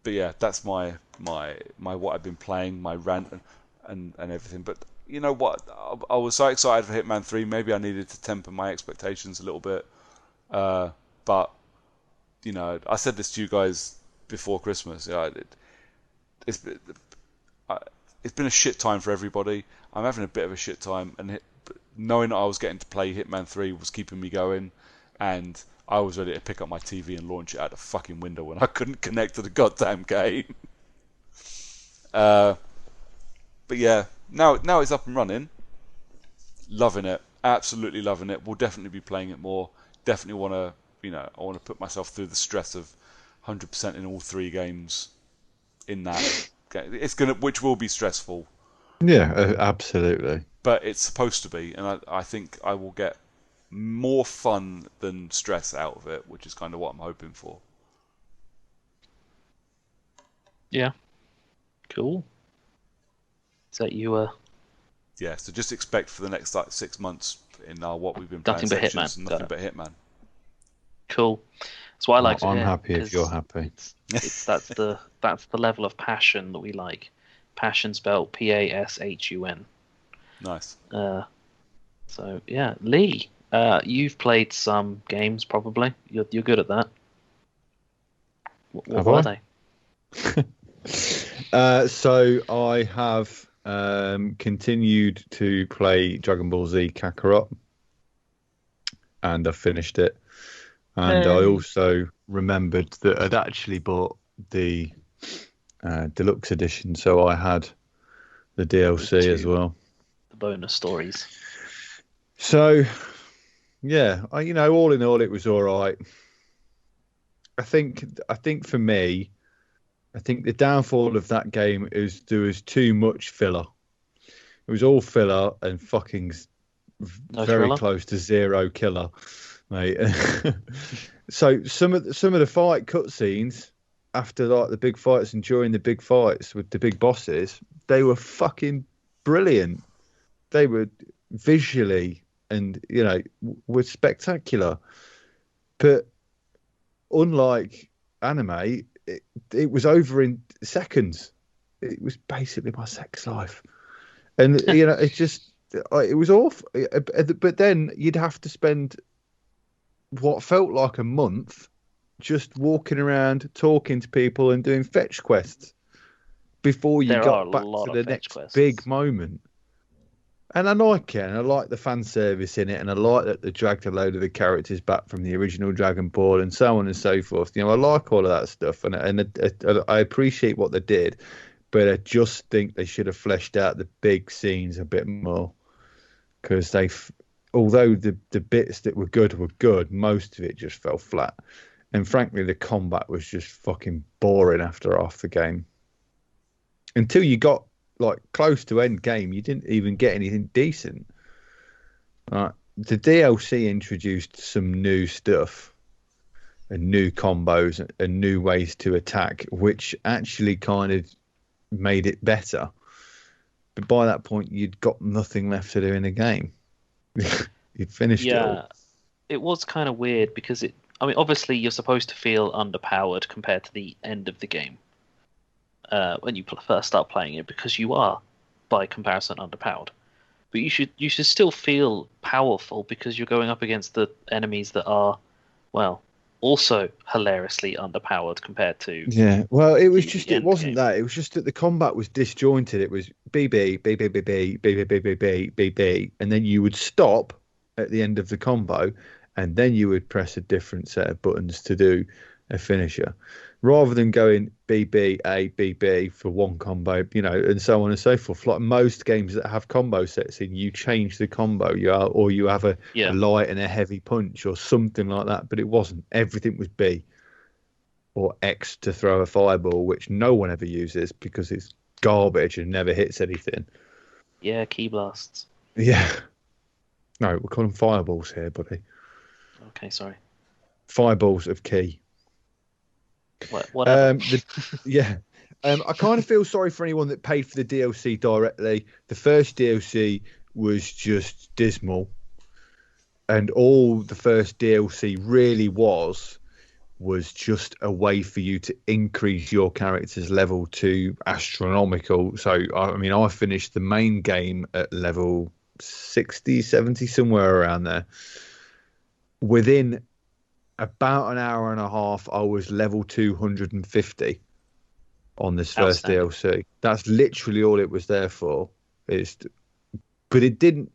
But yeah, that's my what I've been playing, my rant and everything. But you know what? I was so excited for Hitman 3. Maybe I needed to temper my expectations a little bit. But you know, I said this to you guys before Christmas. It's been a shit time for everybody. I'm having a bit of a shit time, and knowing that I was getting to play Hitman 3 was keeping me going, and I was ready to pick up my TV and launch it out the fucking window when I couldn't connect to the goddamn game. But yeah, now it's up and running. Loving it, absolutely loving it. We'll definitely be playing it more. Definitely want to, I want to put myself through the stress of 100% in all 3 games. In that, which will be stressful. Yeah, absolutely. But it's supposed to be, and I think I will get more fun than stress out of it, which is kind of what I'm hoping for. Yeah. Cool. Is that you? Yeah, so just expect for the next 6 months in what we've been Nothing playing but sections, Hitman. nothing but Hitman. Cool. That's what I like to I'm hear. happy if you're 'cause happy. that's the level of passion that we like. Passion spelled PASHUN. Nice. So yeah, Lee, you've played some games probably. You're good at that. What Have were I? they? So I have continued to play Dragon Ball Z Kakarot, and I finished it. And I also remembered that I'd actually bought the deluxe edition, so I had the DLC as well. The bonus stories. So, yeah, all in all, it was all right. I think for me, I think the downfall of that game is there was too much filler. It was all filler and fucking very close to zero killer, mate. So some of the fight cutscenes after like the big fights and during the big fights with the big bosses, they were fucking brilliant. They were visually and were spectacular. But unlike anime, it was over in seconds. It was basically my sex life, and it was awful. But then you'd have to spend what felt like a month just walking around, talking to people, and doing fetch quests before you got back to the next big moment. And I like it, and I like the fan service in it, and I like that they dragged a load of the characters back from the original Dragon Ball and so on and so forth. I like all of that stuff, and I appreciate what they did, but I just think they should have fleshed out the big scenes a bit more, because although the bits that were good, most of it just fell flat, and frankly, the combat was just fucking boring after half the game. Until you got like close to end game, you didn't even get anything decent. The DLC introduced some new stuff and new combos and new ways to attack, which actually kind of made it better. But by that point, you'd got nothing left to do in the game. You'd finished it all. It was kind of weird because obviously you're supposed to feel underpowered compared to the end of the game. When you first start playing it, because you are, by comparison, underpowered. But you should still feel powerful because you're going up against the enemies that are, well, also hilariously underpowered compared to. Yeah, well, it wasn't that. It was just that the combat was disjointed. It was BB, BB, BB, BB, BB, BB, BB, and then you would stop at the end of the combo, and then you would press a different set of buttons to do a finisher, rather than going BB, A, BB for one combo, and so on and so forth. Like most games that have combo sets in, you change the combo, you have a light and a heavy punch or something like that. But it wasn't. Everything was B or X to throw a fireball, which no one ever uses because it's garbage and never hits anything. Yeah, key blasts. Yeah. No, we call them fireballs here, buddy. Okay, sorry. Fireballs of key. Whatever. I kind of feel sorry for anyone that paid for the DLC directly. The first DLC was just dismal, and all the first DLC really was just a way for you to increase your character's level to astronomical. So I finished the main game at level 60, 70, somewhere around there. Within about an hour and a half, I was level 250 on this first DLC. That's literally all it was there for. But it didn't.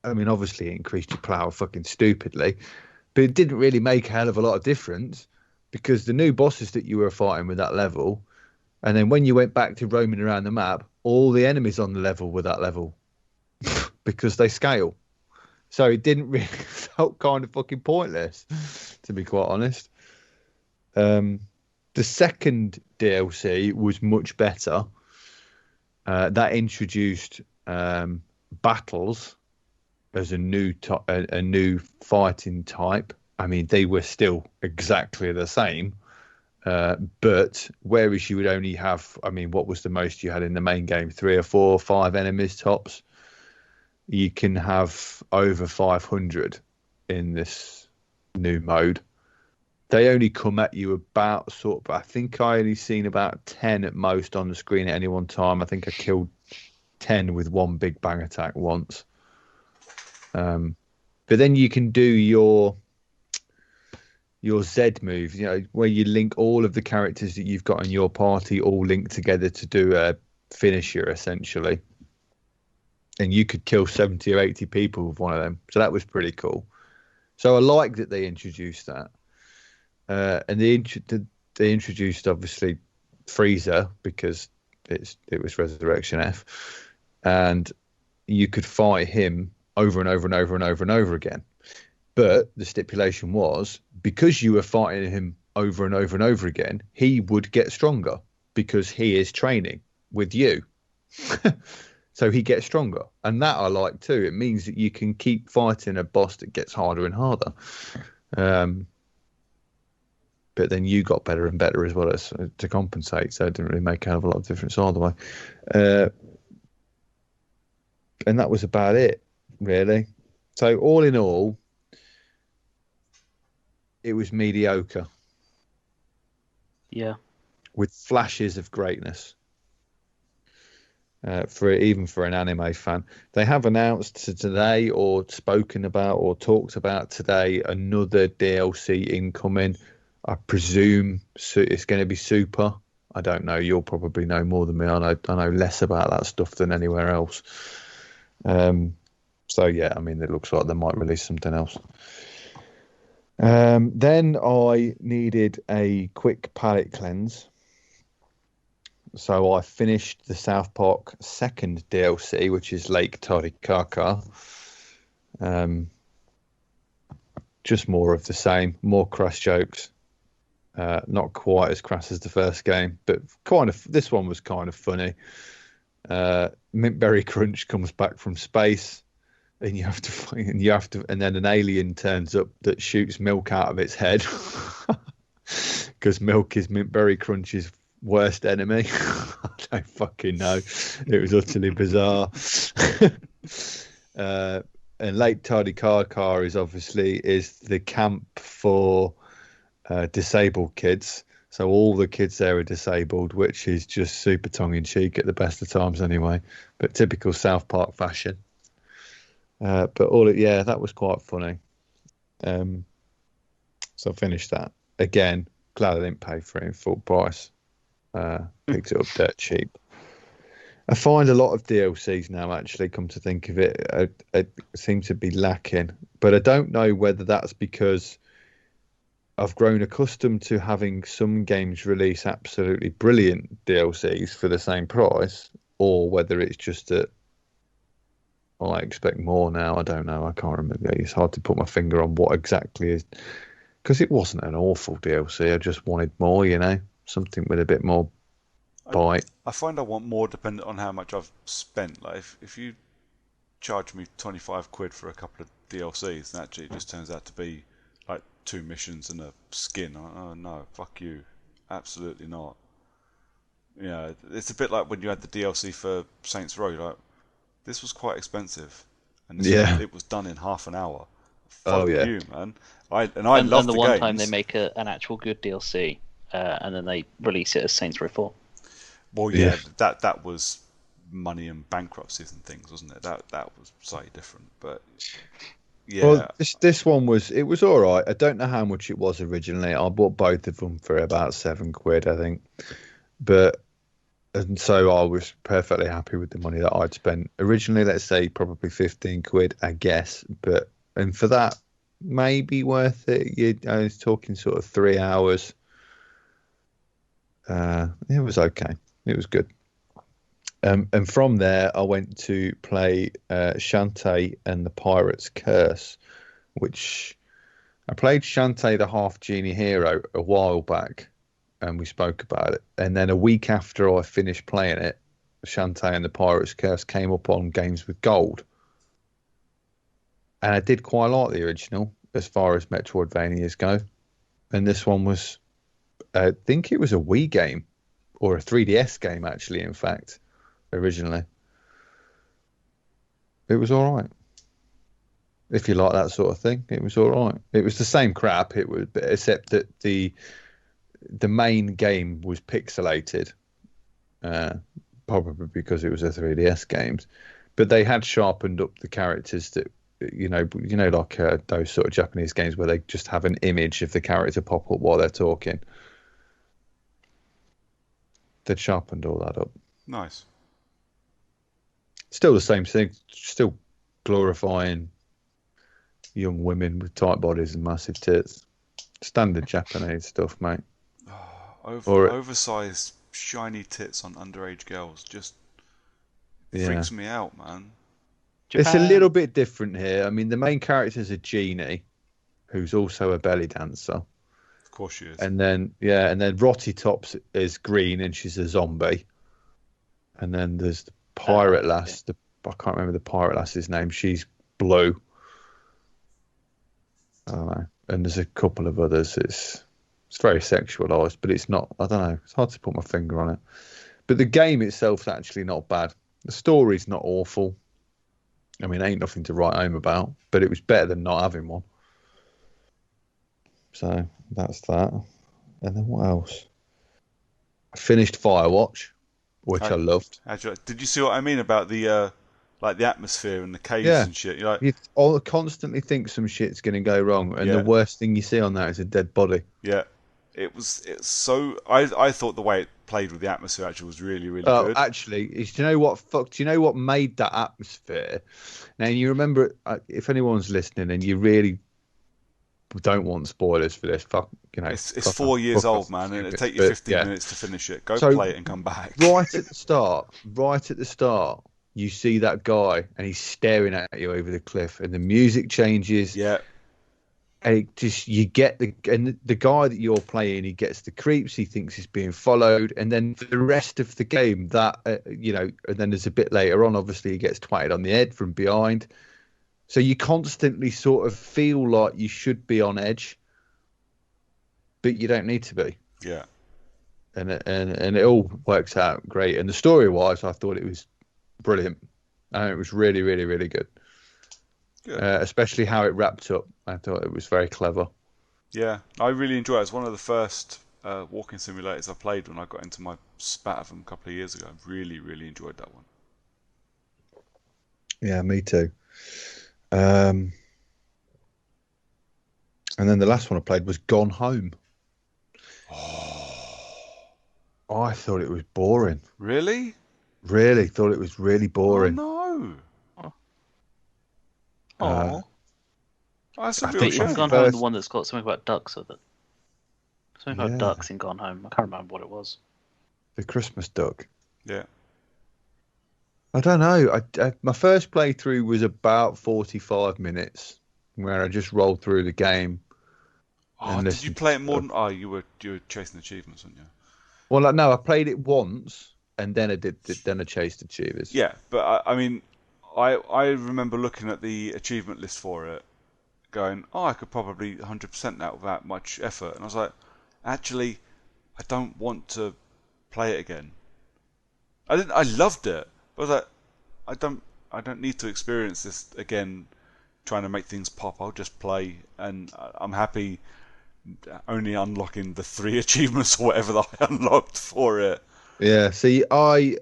Obviously, it increased your power fucking stupidly, but it didn't really make a hell of a lot of difference because the new bosses that you were fighting with that level, and then when you went back to roaming around the map, all the enemies on the level were that level because they scale. So it didn't really felt kind of fucking pointless, to be quite honest. The second DLC was much better. That introduced battles as a new fighting type. They were still exactly the same But whereas you would only have, I mean, what was the most you had in the main game? 3 or 4 or 5 enemies tops. You can have over 500 in this new mode. They only come at you about I think I only seen about 10 at most on the screen at any one time. I think I killed 10 with one big bang attack once. But then you can do your Z move, where you link all of the characters that you've got in your party all linked together to do a finisher, essentially. And you could kill 70 or 80 people with one of them. So that was pretty cool. So I like that they introduced that. And they introduced, obviously, Frieza, because it was Resurrection F. And you could fight him over and over and over and over and over again. But the stipulation was, because you were fighting him over and over and over again, he would get stronger because he is training with you. So he gets stronger. And that I like too. It means that you can keep fighting a boss that gets harder and harder. But then you got better and better as well as to compensate. So it didn't really make a hell of a lot of difference either way. And that was about it, really. So all in all, it was mediocre. Yeah. With flashes of greatness. Even for an anime fan. They have announced today or spoken about or talked about today another DLC incoming. I presume it's going to be Super. I don't know. You'll probably know more than me. I know less about that stuff than anywhere else. So, yeah, I mean, it looks like they might release something else. Then I needed a quick palate cleanse. So I finished the South Park second DLC, which is Lake Titicaca. Just more of the same, more crass jokes. Not quite as crass as the first game, but this one was kind of funny. Mintberry Crunch comes back from space, and and then an alien turns up that shoots milk out of its head, because milk is Mintberry Crunch's worst enemy. I don't fucking know. It was utterly bizarre. And Lake Titicaca is the camp for disabled kids. So all the kids there are disabled, which is just super tongue-in-cheek at the best of times anyway, but typical South Park fashion. But that was quite funny. So I finished that. Again, glad I didn't pay for it in full price. Picked it up dirt cheap. I find a lot of DLCs now, actually, come to think of it, seem to be lacking. But I don't know whether that's because I've grown accustomed to having some games release absolutely brilliant DLCs for the same price, or whether it's just that I expect more now. I don't know. I can't remember. It's hard to put my finger on what exactly is, because it wasn't an awful DLC. I just wanted more, something with a bit more bite. I find I want more dependent on how much I've spent. Like if you charge me 25 quid for a couple of DLCs, and actually it just turns out to be like 2 missions and a skin. Oh no, fuck you, absolutely not. It's a bit like when you had the DLC for Saints Row. Like, this was quite expensive, and it was done in half an hour. Fuck you, man. I love the one games. time they make an actual good DLC, and then they release it as Saints Row 4. Well, yeah, that was money and bankruptcies and things, wasn't it? That was slightly different, but yeah. Well, this one was all right. I don't know how much it was originally. I bought both of them for about 7 quid, I think. And so I was perfectly happy with the money that I'd spent originally. Let's say probably 15 quid, I guess. And for that, maybe worth it. I was talking sort of 3 hours. It was okay. It was good. And from there, I went to play Shantae and the Pirate's Curse, which I played Shantae the Half Genie Hero a while back, and we spoke about it. And then a week after I finished playing it, Shantae and the Pirate's Curse came up on Games with Gold. And I did quite like the original as far as Metroidvanias go. And this one was I think it was a Wii game or a 3DS game, actually. In fact, originally, it was all right. If you like that sort of thing, it was all right. It was the same crap. It was, except that the main game was pixelated, probably because it was a 3DS game. But they had sharpened up the characters that like those sort of Japanese games where they just have an image of the character pop up while they're talking. They'd sharpened all that up. Nice. Still the same thing. Still glorifying young women with tight bodies and massive tits. Standard Japanese stuff, mate. Oversized, shiny tits on underage girls just freaks me out, man. Japan. It's a little bit different here. I mean, the main character is a genie, who's also a belly dancer. Of course she is. And then Rotty Tops is green and she's a zombie. And then there's the pirate lass. I can't remember the pirate lass's name. She's blue. I don't know. And there's a couple of others. It's very sexualized, but it's not. I don't know. It's hard to put my finger on it. But the game itself's actually not bad. The story's not awful. I mean, ain't nothing to write home about, but it was better than not having one. So that's that. And then what else? I finished Firewatch, which I loved. Did you see what I mean about the the atmosphere and the caves and shit? You constantly think some shit's going to go wrong, and the worst thing you see on that is a dead body. Yeah, it's so. I thought the way it played with the atmosphere actually was really, really good. Actually, do you know what? Do you know what made that atmosphere? Now you remember, if anyone's listening and you really don't want spoilers for this, it's 4 years old, man, and it'll take you 15 minutes to finish it. Go play it and come back. Right at the start, you see that guy and he's staring at you over the cliff, and the music changes. Yeah. And you get the guy that you're playing, he gets the creeps, he thinks he's being followed, and then for the rest of the game, and then there's a bit later on, obviously he gets twatted on the head from behind. So you constantly sort of feel like you should be on edge, but you don't need to be. Yeah. And it all works out great. And the story-wise, I thought it was brilliant. And it was really, really, really good. Especially how it wrapped up. I thought it was very clever. Yeah, I really enjoyed it. It's one of the first walking simulators I played when I got into my spat of them a couple of years ago. I really, really enjoyed that one. Yeah, me too. And then the last one I played was Gone Home. Oh, I thought it was boring. Really? Really thought it was really boring. Oh, no. That's a I real think shame. Gone Home, the one that's got something about ducks with it. Something about ducks in Gone Home. I can't remember what it was. The Christmas duck. Yeah. I don't know. My first playthrough was about 45 minutes, where I just rolled through the game. Oh, did you play it more than... Oh, you were chasing achievements, weren't you? Well, no, I played it once, and then I chased achievers. Yeah, but I mean, I remember looking at the achievement list for it, going, I could probably 100% that without much effort. And I was like, actually, I don't want to play it again. I loved it. But I was like, I don't need to experience this again, trying to make things pop. I'll just play, and I'm happy only unlocking the 3 achievements or whatever that I unlocked for it. Yeah, see, I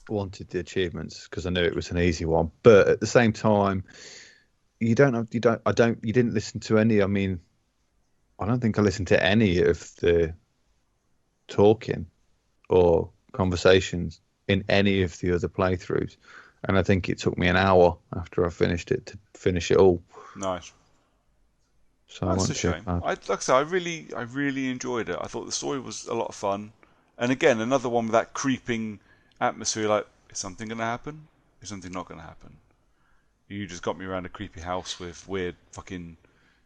wanted the achievements because I knew it was an easy one, but at the same time, you didn't listen to any. I mean, I don't think I listened to any of the talking or conversations in any of the other playthroughs, and I think it took me an hour after I finished it to finish it all. Nice. So that's a shame. Like I said, I really enjoyed it. I thought the story was a lot of fun, and again, another one with that creeping atmosphere. Like, is something going to happen? Is something not going to happen? You just got me around a creepy house with weird fucking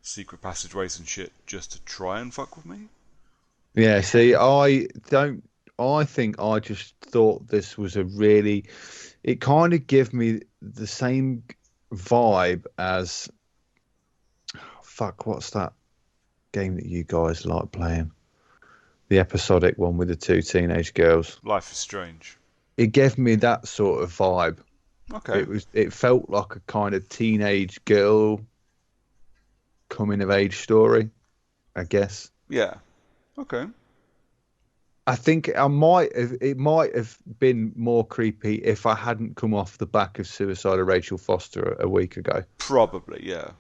secret passageways and shit just to try and fuck with me. Yeah. See, I think I just thought this was it kind of gave me the same vibe as, what's that game that you guys like playing? the episodic one with the two teenage girls. Life is Strange. It gave me that sort of vibe. Okay. It felt like a kind of teenage girl coming of age story, I guess. Yeah. Okay. I think it might have been more creepy if I hadn't come off the back of Suicide of Rachel Foster a week ago. Probably, yeah.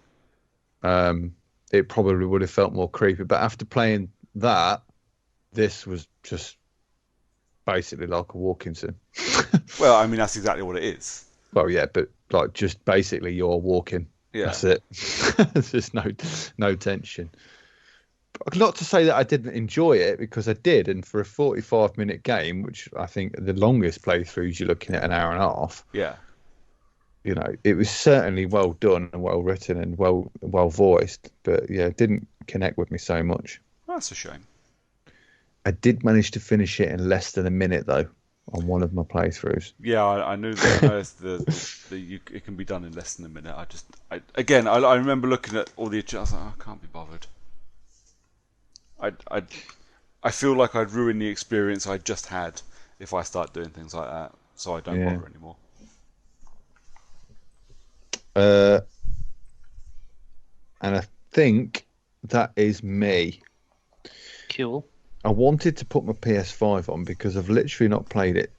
It probably would have felt more creepy. But after playing that, this was just basically like a walking sim. Well, I mean, that's exactly what it is. Well, yeah, but like just basically you're walking. Yeah. That's it. There's just no tension. But not to say that I didn't enjoy it, because I did. And for a 45-minute game, which I think the longest playthroughs, you're looking at an hour and a half. Yeah. You know, it was certainly well done and well written and well voiced. But yeah, it didn't connect with me so much. That's a shame. I did manage to finish it in less than a minute though, on one of my playthroughs. Yeah, I knew that it can be done in less than a minute. I remember looking at all the achievements. I was like, oh, I can't be bothered. I feel like I'd ruin the experience I just had if I start doing things like that, so I don't bother anymore. And I think that is me. Cool. I wanted to put my PS5 on because I've literally not played it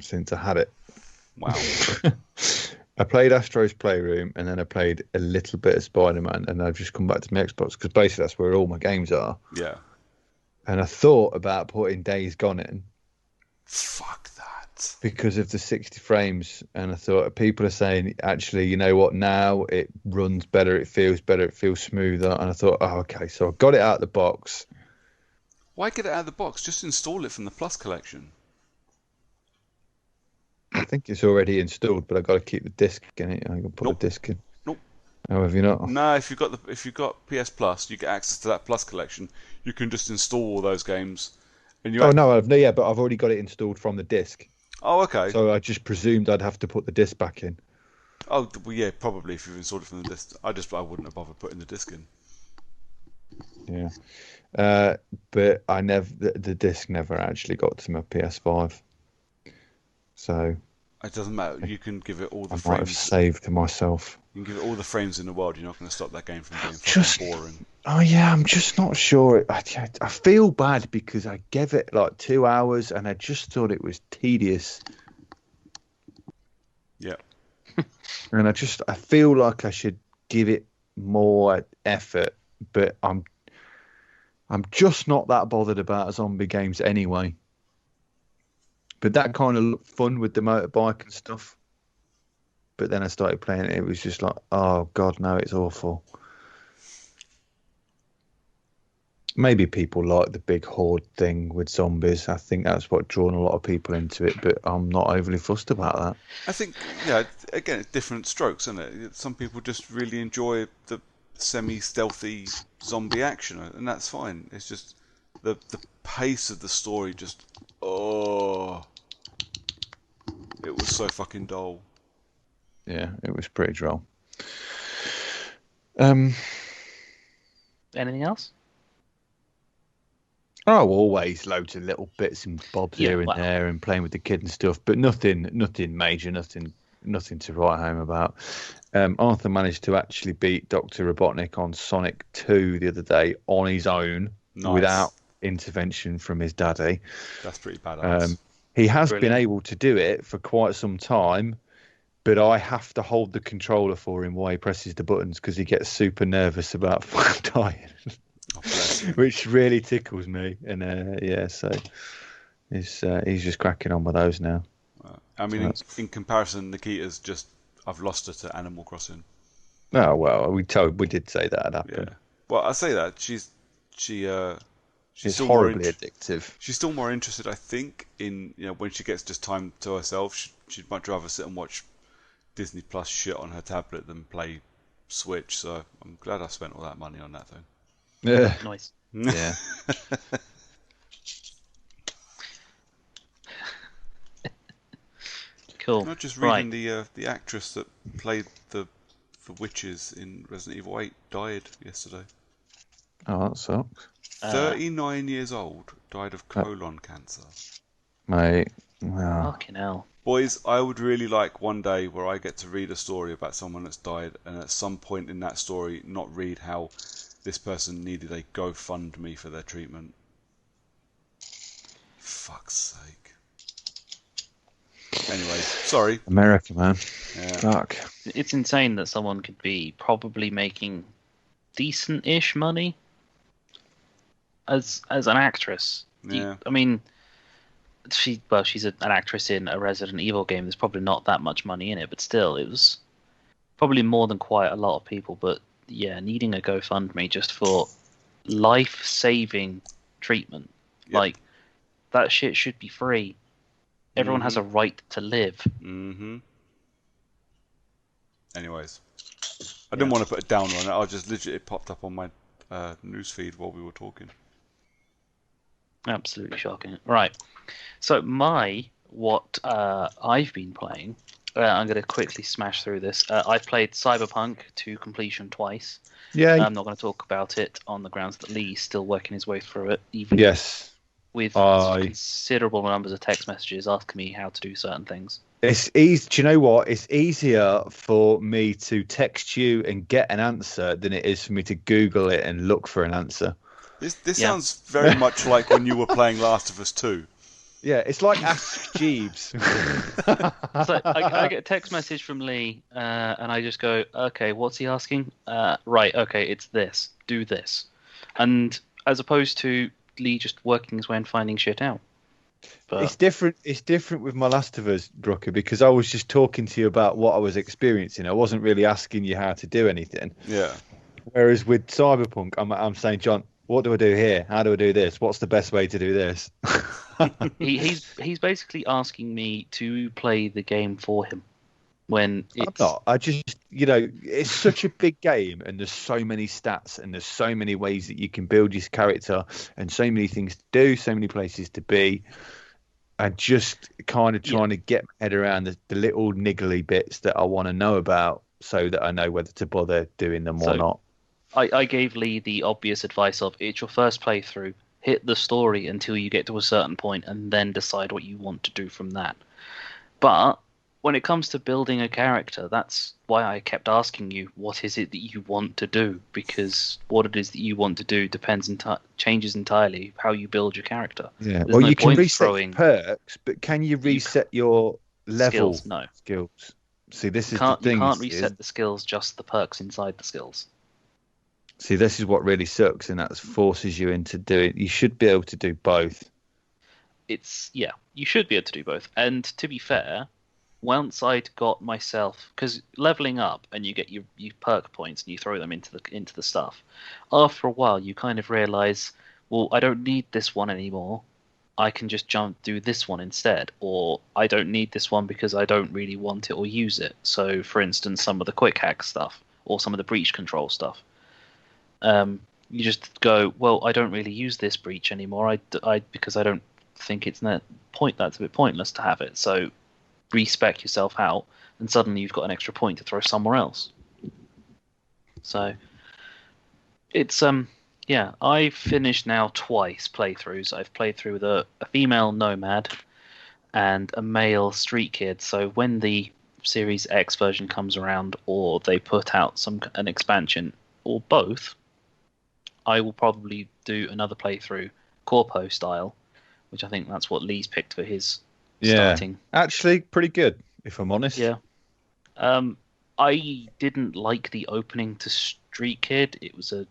since I had it. Wow. I played Astro's Playroom, and then I played a little bit of Spider-Man, and I've just come back to my Xbox because basically that's where all my games are. Yeah. And I thought about putting Days Gone in. Fuck that. Because of the 60 frames, and I thought people are saying, actually, you know what, now it runs better, it feels smoother, and I thought, oh, okay, so I got it out of the box. Why get it out of the box? Just install it from the Plus collection. I think it's already installed, but I've got to keep the disc in it. I can put the disc in. Nope. Oh, have you not? No, if you've got PS Plus, you get access to that Plus collection. You can just install all those games. And but I've already got it installed from the disc. Oh, okay. So I just presumed I'd have to put the disc back in. Oh, well, yeah, probably if you've installed it from the disc. I wouldn't have bothered putting the disc in. Yeah. But the disc never actually got to my PS5. So it doesn't matter. You can give it all the I frames. might have saved to myself. You can give it all the frames in the world. You're not going to stop that game from being fucking boring. Oh yeah, I'm just not sure. I feel bad because I gave it like 2 hours and I just thought it was tedious. Yeah. And I feel like I should give it more effort, but I'm just not that bothered about zombie games anyway. But that kind of looked fun with the motorbike and stuff. But then I started playing it. It was just like, oh God, no, it's awful. Maybe people like the big horde thing with zombies. I think that's what drawn a lot of people into it. But I'm not overly fussed about that. I think, yeah, again, it's different strokes, isn't it? Some people just really enjoy the semi-stealthy zombie action, and that's fine. It's just the pace of the story just, it was so fucking dull. Yeah, it was pretty droll. Anything else? Oh, always loads of little bits and bobs here and there, and playing with the kid and stuff, but nothing major, nothing to write home about. Arthur managed to actually beat Dr. Robotnik on Sonic 2 the other day on his own, without intervention from his daddy. That's pretty badass. He has been able to do it for quite some time, but I have to hold the controller for him while he presses the buttons because he gets super nervous about dying. Which really tickles me, and so he's just cracking on with those now. I mean, in comparison, Nikita's I've lost her to Animal Crossing. Oh well, we did say that had happened. Yeah. Well, I say that she's still horribly addictive. She's still more interested, I think, in when she gets just time to herself. She'd much rather sit and watch Disney Plus shit on her tablet than play Switch. So I'm glad I spent all that money on that thing. Yeah. Nice. Yeah. Cool. Not just reading the actress that played the witches in Resident Evil 8 died yesterday. Oh, that sucks. 39 years old, died of colon cancer. Mate, wow. Fucking hell. Boys, I would really like one day where I get to read a story about someone that's died, and at some point in that story, not read how this person needed a GoFundMe for their treatment. Fuck's sake. Anyway, sorry. America, man. Yeah. Fuck. It's insane that someone could be probably making decent-ish money as an actress. Yeah. I mean, she's an actress in a Resident Evil game. There's probably not that much money in it, but still, it was probably more than quite a lot of people. But yeah, needing a GoFundMe just for life-saving treatment, Yep. like that shit should be free. Everyone has a right to live. Mm-hmm. Anyways, I didn't want to put a downer on it. I just literally it popped up on my news feed while we were talking. Absolutely shocking. Right. So what I've been playing, I'm going to quickly smash through this. I've played Cyberpunk to completion twice. Yeah. I'm not going to talk about it on the grounds that Lee's still working his way through it, even Yes. with I- considerable numbers of text messages asking me how to do certain things. It's easy. Do you know what? It's easier for me to text you and get an answer than it is for me to Google it and look for an answer. This Yeah. sounds very much like when you were playing Last of Us 2. Yeah, it's like Ask Jeeves. So I get a text message from Lee, and I just go, okay, what's he asking? Right, okay, it's this. Do this. And as opposed to Lee just working his way and finding shit out. But It's different. It's different with my Last of Us, Brooker, because I was just talking to you about what I was experiencing. I wasn't really asking you how to do anything. Yeah. Whereas with Cyberpunk, I'm saying, John, what do I do here? How do I do this? What's the best way to do this? he's basically asking me to play the game for him when I'm it's not. I just, it's such a big game, and there's so many stats, and there's so many ways that you can build your character, and so many things to do, so many places to be. And just kind of trying to get my head around the little niggly bits that I want to know about, so that I know whether to bother doing them or not. I gave Lee the obvious advice of it's your first playthrough, hit the story until you get to a certain point and then decide what you want to do from that. But when it comes to building a character, that's why I kept asking you, what is it that you want to do? Because what it is that you want to do changes entirely how you build your character. Yeah. There's Well, no you can point reset throwing perks, but can you reset your level skills. No, skills? See, this is you the thing. can't reset the skills, just the perks inside the skills. See, this is what really sucks, and that forces you into doing. You should be able to do both. You should be able to do both. And to be fair, once I'd got myself, because leveling up and you get your perk points and you throw them into the stuff, after a while you kind of realize, well, I don't need this one anymore. I can just do this one instead, or I don't need this one because I don't really want it or use it. So, for instance, some of the quick hack stuff or some of the breach control stuff. You just go, well, I don't really use this breach anymore. Because I don't think that's a bit pointless to have it. So respec yourself out, and suddenly you've got an extra point to throw somewhere else. So it's I've finished now twice playthroughs. I've played through with a female nomad and a male street kid. So when the Series X version comes around, or they put out an expansion, or both, I will probably do another playthrough Corpo style, which I think that's what Lee's picked for his starting. Actually, pretty good, if I'm honest. Yeah. I didn't like the opening to Street Kid. It was a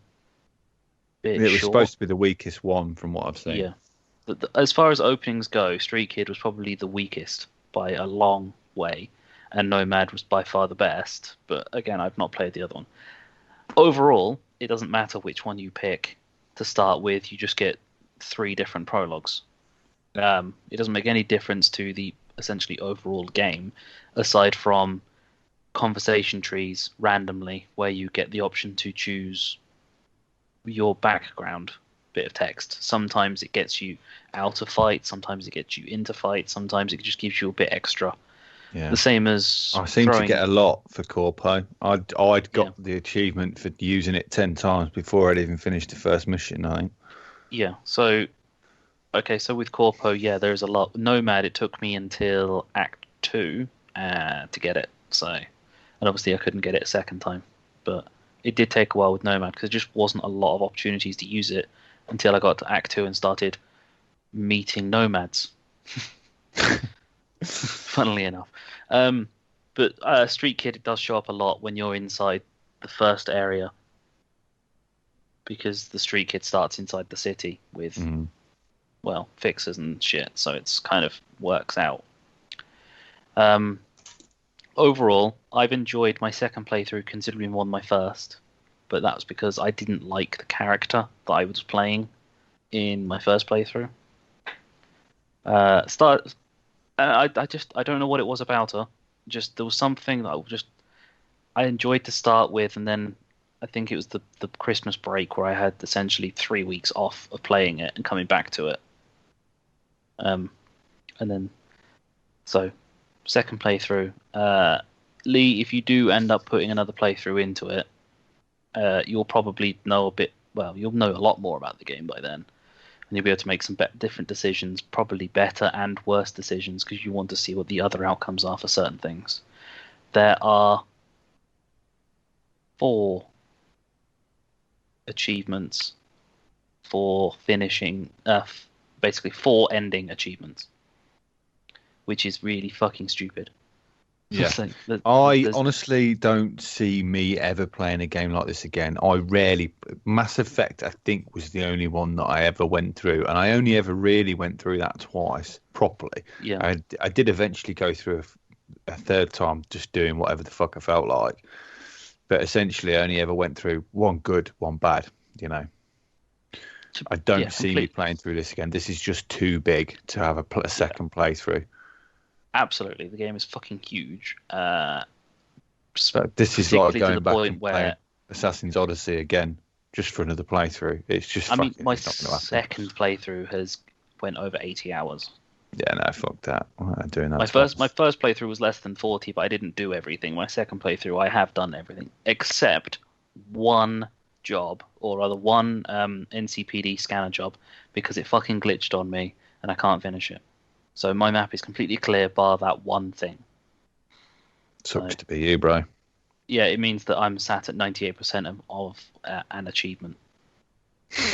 bit It was short. supposed to be the weakest one from what I've seen. Yeah. As far as openings go, Street Kid was probably the weakest by a long way, and Nomad was by far the best. But again, I've not played the other one. Overall, it doesn't matter which one you pick to start with. You just get 3 different prologues. It doesn't make any difference to the essentially overall game, aside from conversation trees randomly, where you get the option to choose your background bit of text. Sometimes it gets you out of fight, sometimes it gets you into fight, sometimes it just gives you a bit extra. Yeah. The same as I seem to get a lot for Corpo. I'd got Yeah. the achievement for using it 10 times before I'd even finished the first mission, I think. Yeah. So okay. So with Corpo, yeah, there's a lot. Nomad. It took me until Act 2 to get it. So, and obviously I couldn't get it a second time, but it did take a while with Nomad because there just wasn't a lot of opportunities to use it until I got to Act 2 and started meeting nomads. Funnily enough. But Street Kid does show up a lot when you're inside the first area because the Street Kid starts inside the city with, well, fixers and shit, so it's kind of works out. Overall, I've enjoyed my second playthrough considerably more than my first, but that was because I didn't like the character that I was playing in my first playthrough. I don't know what it was about her. Just there was something that I enjoyed to start with, and then I think it was the Christmas break where I had essentially 3 weeks off of playing it and coming back to it. And then so second playthrough, Lee, if you do end up putting another playthrough into it, you'll probably know a bit. Well, you'll know a lot more about the game by then. And you'll be able to make some different decisions, probably better and worse decisions, because you want to see what the other outcomes are for certain things. There are 4 achievements for finishing, basically 4 ending achievements, which is really fucking stupid. Yeah. So, I honestly don't see me ever playing a game like this again. Mass Effect, I think, was the only one that I ever went through, and I only ever really went through that twice properly. Yeah. I did eventually go through a third time, just doing whatever the fuck I felt like. But essentially, I only ever went through one good, one bad. You know, I don't see me playing through this again. This is just too big to have a second playthrough. Absolutely, the game is fucking huge. So this is like going back and playing Assassin's Odyssey again, just for another playthrough. It's just. I mean, my second playthrough went over 80 hours. Yeah, no, fuck that. I'm not doing that. My first playthrough was less than 40, but I didn't do everything. My second playthrough, I have done everything except one job, or rather one NCPD scanner job, because it fucking glitched on me and I can't finish it. So my map is completely clear, bar that one thing. Sucks to be you, bro. Yeah, it means that I'm sat at 98% of an achievement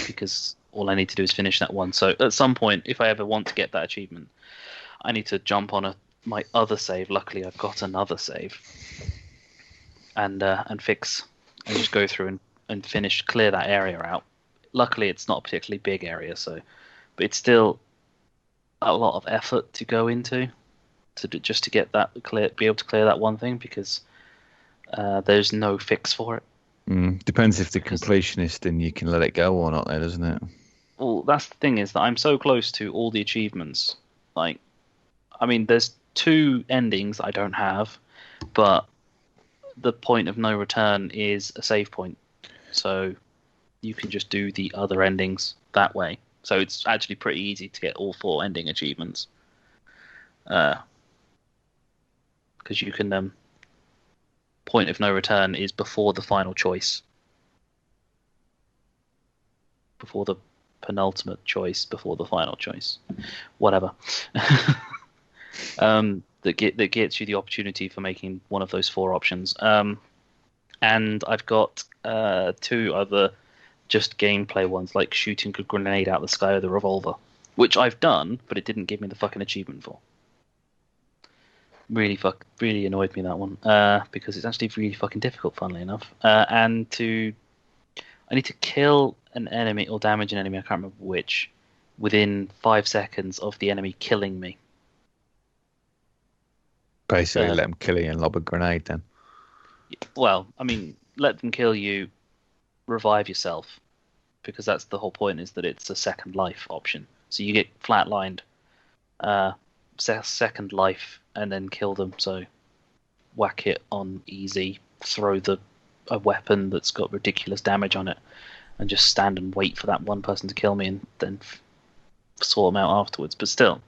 because all I need to do is finish that one. So at some point, if I ever want to get that achievement, I need to jump on my other save. Luckily, I've got another save, and fix and just go through and clear that area out. Luckily, it's not a particularly big area, but it's still a lot of effort to go into to get that clear, be able to clear that one thing because there's no fix for it. Depends if the completionist and you can let it go or not, there, doesn't it? Well, that's the thing is that I'm so close to all the achievements. Like, I mean, there's 2 endings I don't have, but the point of no return is a save point, so you can just do the other endings that way. So it's actually pretty easy to get all 4 ending achievements. Because you can... point of no return is before the final choice. Before the penultimate choice, before the final choice. Whatever. That gets you the opportunity for making one of those 4 options. And I've got 2 other... just gameplay ones, like shooting a grenade out of the sky with a revolver, which I've done, but it didn't give me the fucking achievement for. Really annoyed me, that one, because it's actually really fucking difficult, funnily enough. And I need to kill an enemy or damage an enemy, I can't remember which, within 5 seconds of the enemy killing me. Basically, let them kill you and lob a grenade then. Well, I mean, let them kill you, revive yourself, because that's the whole point, is that it's a second life option. So you get flatlined, second life, and then kill them. So whack it on easy, throw a weapon that's got ridiculous damage on it, and just stand and wait for that one person to kill me, and then sort them out afterwards. But still,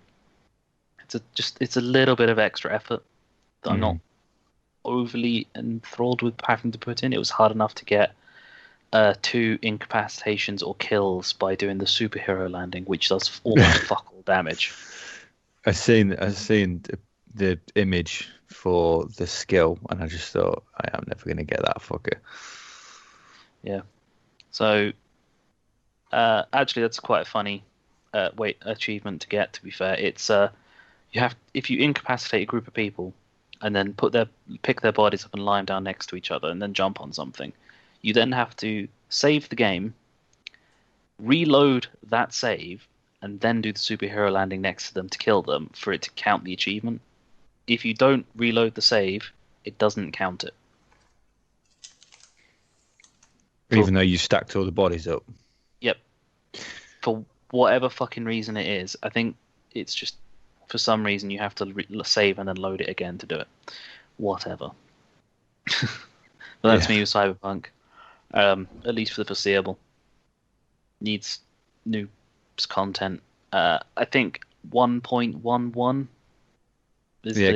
it's a little bit of extra effort that I'm not overly enthralled with having to put in. It was hard enough to get 2 incapacitations or kills by doing the superhero landing, which does almost fuck all damage. I seen the image for the skill, and I just thought, I am never gonna get that fucker. Yeah. So, actually, that's quite a funny achievement to get. To be fair, it's if you incapacitate a group of people, and then pick their bodies up and lie them down next to each other, and then jump on something, you then have to save the game, reload that save, and then do the superhero landing next to them to kill them for it to count the achievement. If you don't reload the save, it doesn't count it. Even though you stacked all the bodies up. Yep. For whatever fucking reason it is, I think it's just for some reason you have to save and then load it again to do it. Whatever. But that's me with Cyberpunk. At least for the foreseeable. Needs new content. I think 1.11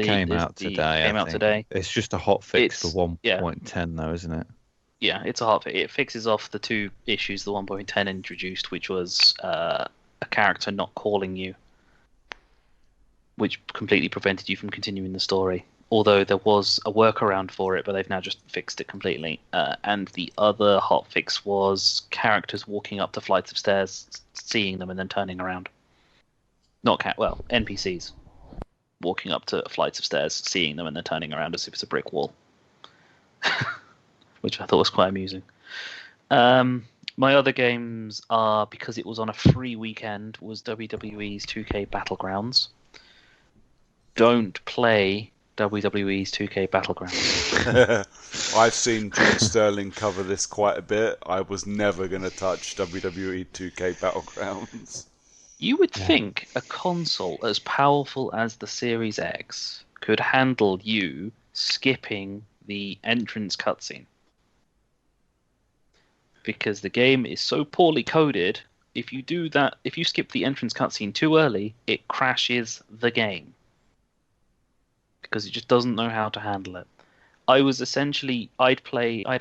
came out today. It's just a hot fix for 1.10 though, isn't it? Yeah, it's a hot fix. It fixes off the 2 issues the 1.10 introduced, which was a character not calling you, which completely prevented you from continuing the story. Although there was a workaround for it, but they've now just fixed it completely. And the other hot fix was characters walking up to flights of stairs, seeing them, and then turning around. NPCs walking up to flights of stairs, seeing them, and then turning around as if it's a brick wall. Which I thought was quite amusing. My other games are, because it was on a free weekend, was WWE's 2K Battlegrounds. Don't play WWE's 2K Battlegrounds. I've seen John Sterling cover this quite a bit. I was never going to touch WWE 2K Battlegrounds. You would think a console as powerful as the Series X could handle you skipping the entrance cutscene. Because the game is so poorly coded, if you skip the entrance cutscene too early, it crashes the game. Because it just doesn't know how to handle it. I'd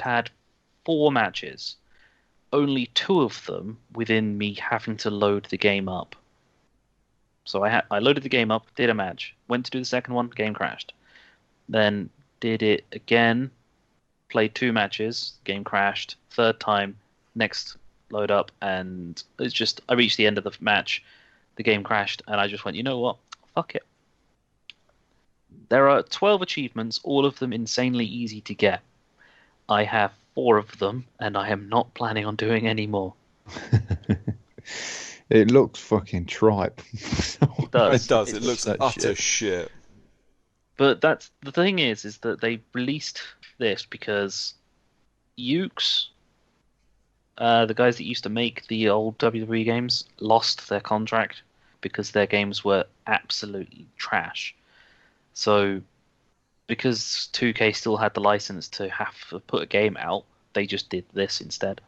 had 4 matches, only 2 of them within me having to load the game up. So I loaded the game up, did a match, went to do the second one, game crashed. Then did it again, played 2 matches, game crashed. Third time, next load up, and it's just I reached the end of the match, the game crashed, and I just went, you know what? Fuck it. There are 12 achievements, all of them insanely easy to get. I have 4 of them, and I am not planning on doing any more. It looks fucking tripe. It does. It looks utter shit. But that's the thing is that they released this because Yuke's, the guys that used to make the old WWE games, lost their contract because their games were absolutely trash. So, because 2K still had the license to have to put a game out, they just did this instead.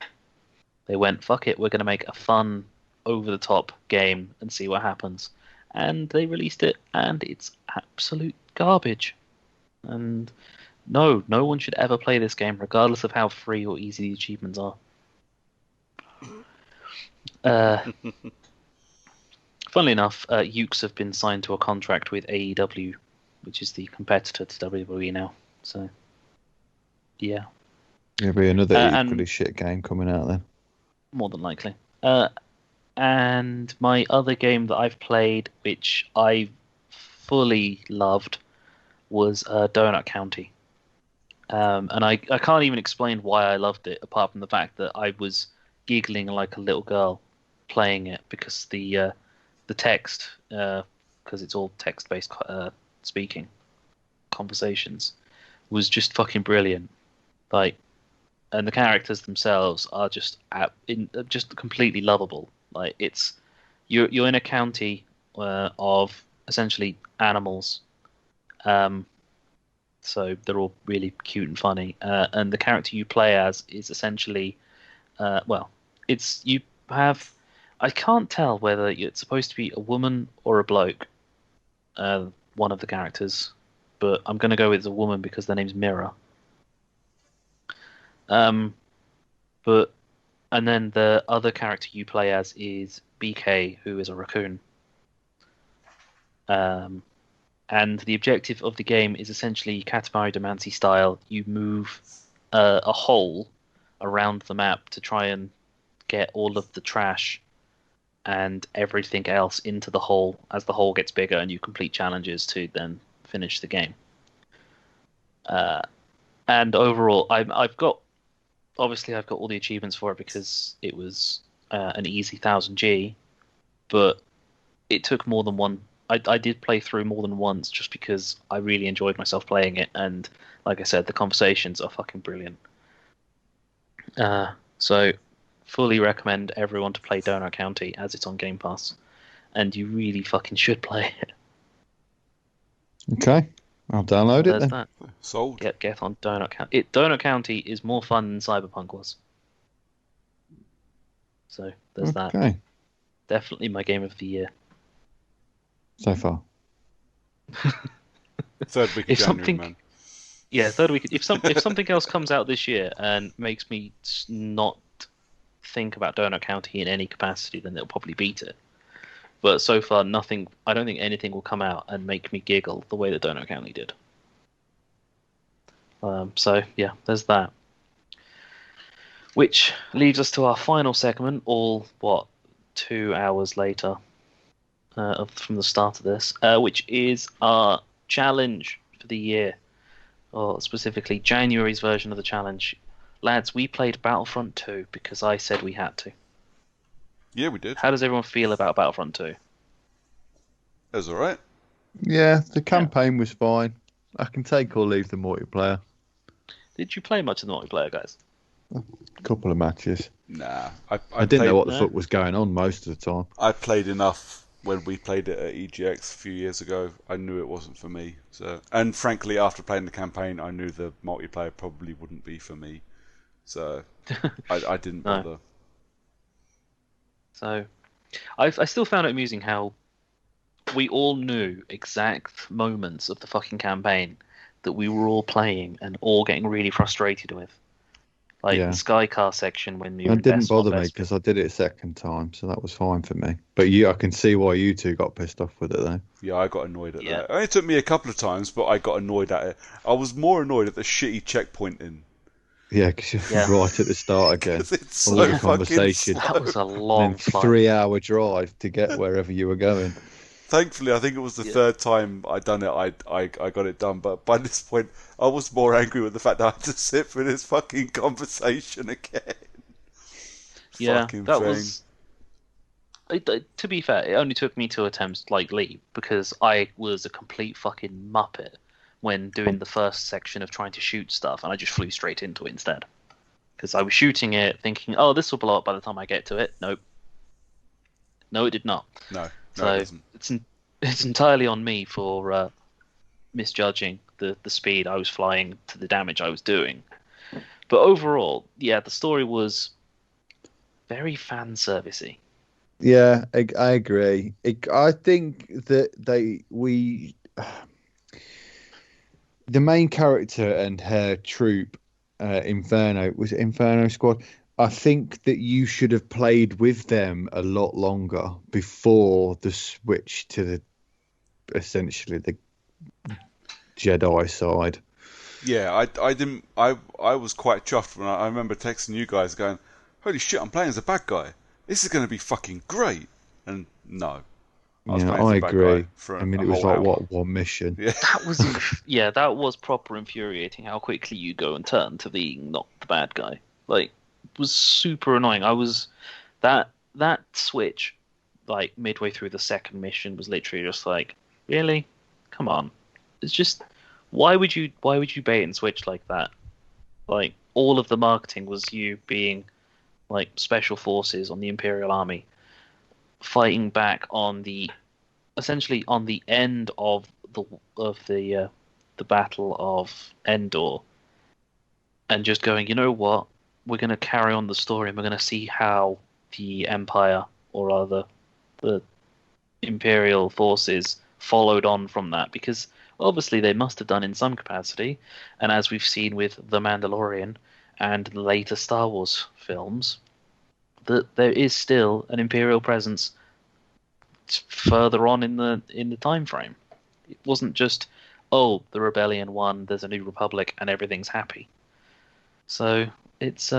They went, fuck it, we're going to make a fun, over-the-top game and see what happens. And they released it, and it's absolute garbage. And no one should ever play this game, regardless of how free or easy the achievements are. Funnily enough, Ukes have been signed to a contract with AEW, which is the competitor to WWE now. So, yeah. There'll be another equally shit game coming out then. More than likely. And my other game that I've played, which I fully loved, was Donut County. And I can't even explain why I loved it, apart from the fact that I was giggling like a little girl playing it, because the text, because it's all text-based speaking conversations, was just fucking brilliant. Like, and the characters themselves are just completely lovable. Like, it's you're in a county of essentially animals, so they're all really cute and funny. And the character you play as is essentially, you have. I can't tell whether it's supposed to be a woman or a bloke. One of the characters, but I'm going to go with a woman because their name's Mira. And then the other character you play as is BK, who is a raccoon. And the objective of the game is essentially Katamari Damacy style. You move a hole around the map to try and get all of the trash and everything else into the hole as the hole gets bigger, and you complete challenges to then finish the game. And overall, I've got all the achievements for it because it was an easy 1000G, but it took more than one. I did play through more than once just because I really enjoyed myself playing it, and like I said, the conversations are fucking brilliant. So fully recommend everyone to play Donut County as it's on Game Pass, and you really fucking should play it. Okay, I'll download it There's then. that. Sold. Get on Donut County. Donut County is more fun than Cyberpunk was. So there's that. Okay, Definitely my game of the year. so far. Third week of If January, something- man. Yeah, third week. If something else comes out this year and makes me not think about Donut County in any capacity, then it'll probably beat it. But so far, nothing. I don't think anything will come out and make me giggle the way that Donut County did. So yeah, there's that. Which leads us to our final segment. 2 hours later from the start of this, which is our challenge for the year, or specifically January's version of the challenge. Lads, we played Battlefront 2 because I said we had to. Yeah, we did. How does everyone feel about Battlefront 2? It was alright. Yeah, the campaign was fine. I can take or leave the multiplayer. Did you play much of the multiplayer, guys? A couple of matches. Nah. I didn't know what the No. fuck was going on most of the time. I played enough when we played it at EGX a few years ago. I knew it wasn't for me. And frankly, after playing the campaign, I knew the multiplayer probably wouldn't be for me. So I didn't No. bother. So, I still found it amusing how we all knew exact moments of the fucking campaign that we were all playing and all getting really frustrated with. Like Yeah. the Skycar section when we were It didn't investing on bother me Vespa. because I did it a second time, so that was fine for me. But I can see why you two got pissed off with it though. Yeah, I got annoyed at Yeah. that. It only took me a couple of times, but I got annoyed at it. I was more annoyed at the shitty checkpointing. Yeah, because you're Yeah. right at the start again. 'Cause it's All so the fucking conversation. slow. That was a And long then flight. 3-hour drive to get wherever you were going. Thankfully, I think it was the Yeah. third time I'd done it. I got it done, but by this point, I was more angry with the fact that I had to sit through this fucking conversation again. Yeah, Fucking that thing. was. To be fair, it only took me 2 attempts like Lee because I was a complete fucking muppet when doing the first section of trying to shoot stuff, and I just flew straight into it instead. Because I was shooting it, thinking, "Oh, this will blow up by the time I get to it." Nope. No, it did not. No, So it doesn't. it's entirely on me for misjudging the speed I was flying to the damage I was doing. But overall, yeah, the story was very fan servicey. Yeah, I agree. I think that the main character and her troop, Inferno, was it Inferno Squad? I think that you should have played with them a lot longer before the switch to essentially the Jedi side. Yeah, I didn't. I was quite chuffed when I remember texting you guys going, "Holy shit, I'm playing as a bad guy. This is going to be fucking great." And no, was Yeah, playing as I a bad agree. guy for I mean, a it was whole like hour. what, one mission? Yeah. That was that was proper infuriating how quickly you go and turn to being not the bad guy. Like, it was super annoying. I was that switch, like midway through the second mission, was literally just like, really, come on. It's just why would you bait and switch like that? Like, all of the marketing was you being like special forces on the Imperial Army fighting back on the essentially on the end of the Battle of Endor, and just going, you know what, we're going to carry on the story and we're going to see how the Empire, or rather the Imperial forces, followed on from that, because obviously they must have done in some capacity, and as we've seen with The Mandalorian and the later Star Wars films, that there is still an Imperial presence further on in the time frame. It wasn't just, oh, the rebellion won, there's a new republic, and everything's happy. So it's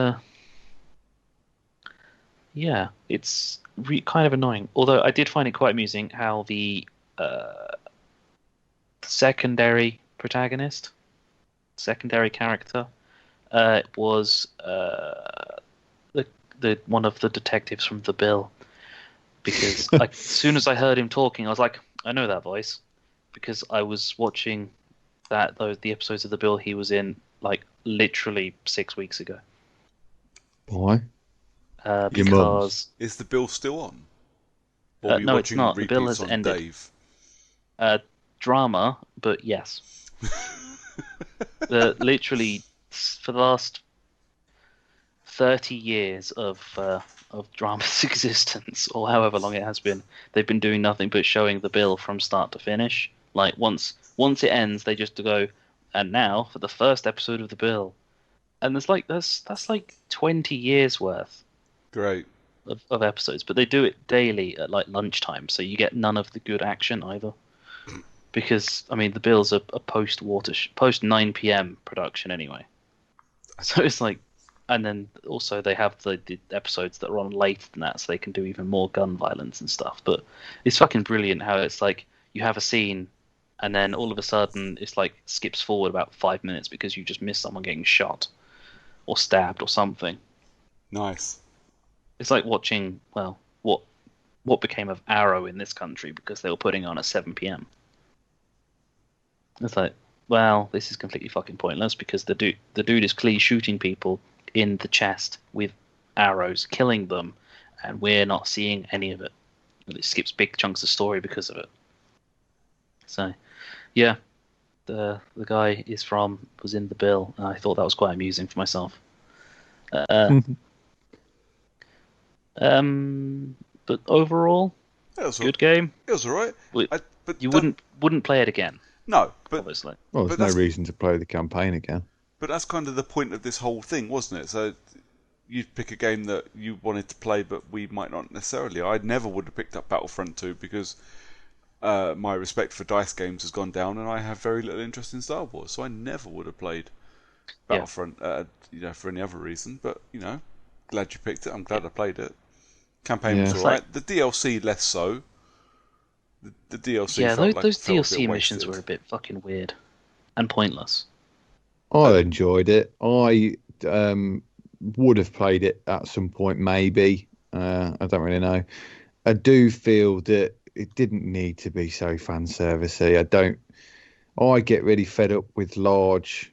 yeah, it's kind of annoying. Although I did find it quite amusing how the secondary protagonist, secondary character, was the one of the detectives from The Bill. Because as soon as I heard him talking, I was like, I know that voice, because I was watching the episodes of The Bill he was in like literally 6 weeks ago. Why? Because Is the bill still on? Or were you no, it's watching not. The bill repeats has on ended. Dave? Drama, but yes. Literally for the last 30 years of drama's existence, or however long it has been, they've been doing nothing but showing The Bill from start to finish. Like once it ends, they just go, and now for the first episode of The Bill, and that's like 20 years worth Great. of episodes, but they do it daily at like lunchtime, so you get none of the good action either. Because I mean, The Bill's a post 9 p.m. production anyway, so it's like, and then also they have the episodes that are on later than that, so they can do even more gun violence and stuff. But it's fucking brilliant how it's like you have a scene, and then all of a sudden it's like skips forward about 5 minutes because you just missed someone getting shot or stabbed or something. Nice. It's like watching, well, what became of Arrow in this country because they were putting on at 7 p.m. It's like, well, this is completely fucking pointless because the dude is clearly shooting people in the chest with arrows, killing them, and we're not seeing any of it. It skips big chunks of story because of it. So, yeah, the guy was in The Bill, and I thought that was quite amusing for myself. But overall, good game. It was alright. But you wouldn't play it again. No, but obviously. Well, there's no reason to play the campaign again. But that's kind of the point of this whole thing, wasn't it? So you'd pick a game that you wanted to play, but we might not necessarily. I never would have picked up Battlefront 2 because my respect for dice games has gone down, and I have very little interest in Star Wars. So I never would have played Battlefront, for any other reason. But glad you picked it. I'm glad I played it. Campaign was alright. The DLC less so. The DLC felt those felt DLC missions were a bit fucking weird and pointless. I enjoyed it. I would have played it at some point, maybe. I don't really know. I do feel that it didn't need to be so fan servicey. I get really fed up with large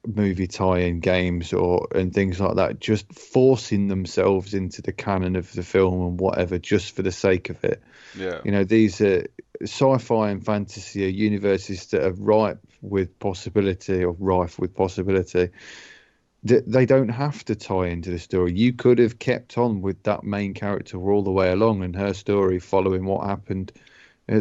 movie tie-in games and things like that, just forcing themselves into the canon of the film and whatever, just for the sake of it. Yeah. These are sci-fi and fantasy are universes that are rife with possibility. They don't have to tie into the story. You could have kept on with that main character all the way along and her story following what happened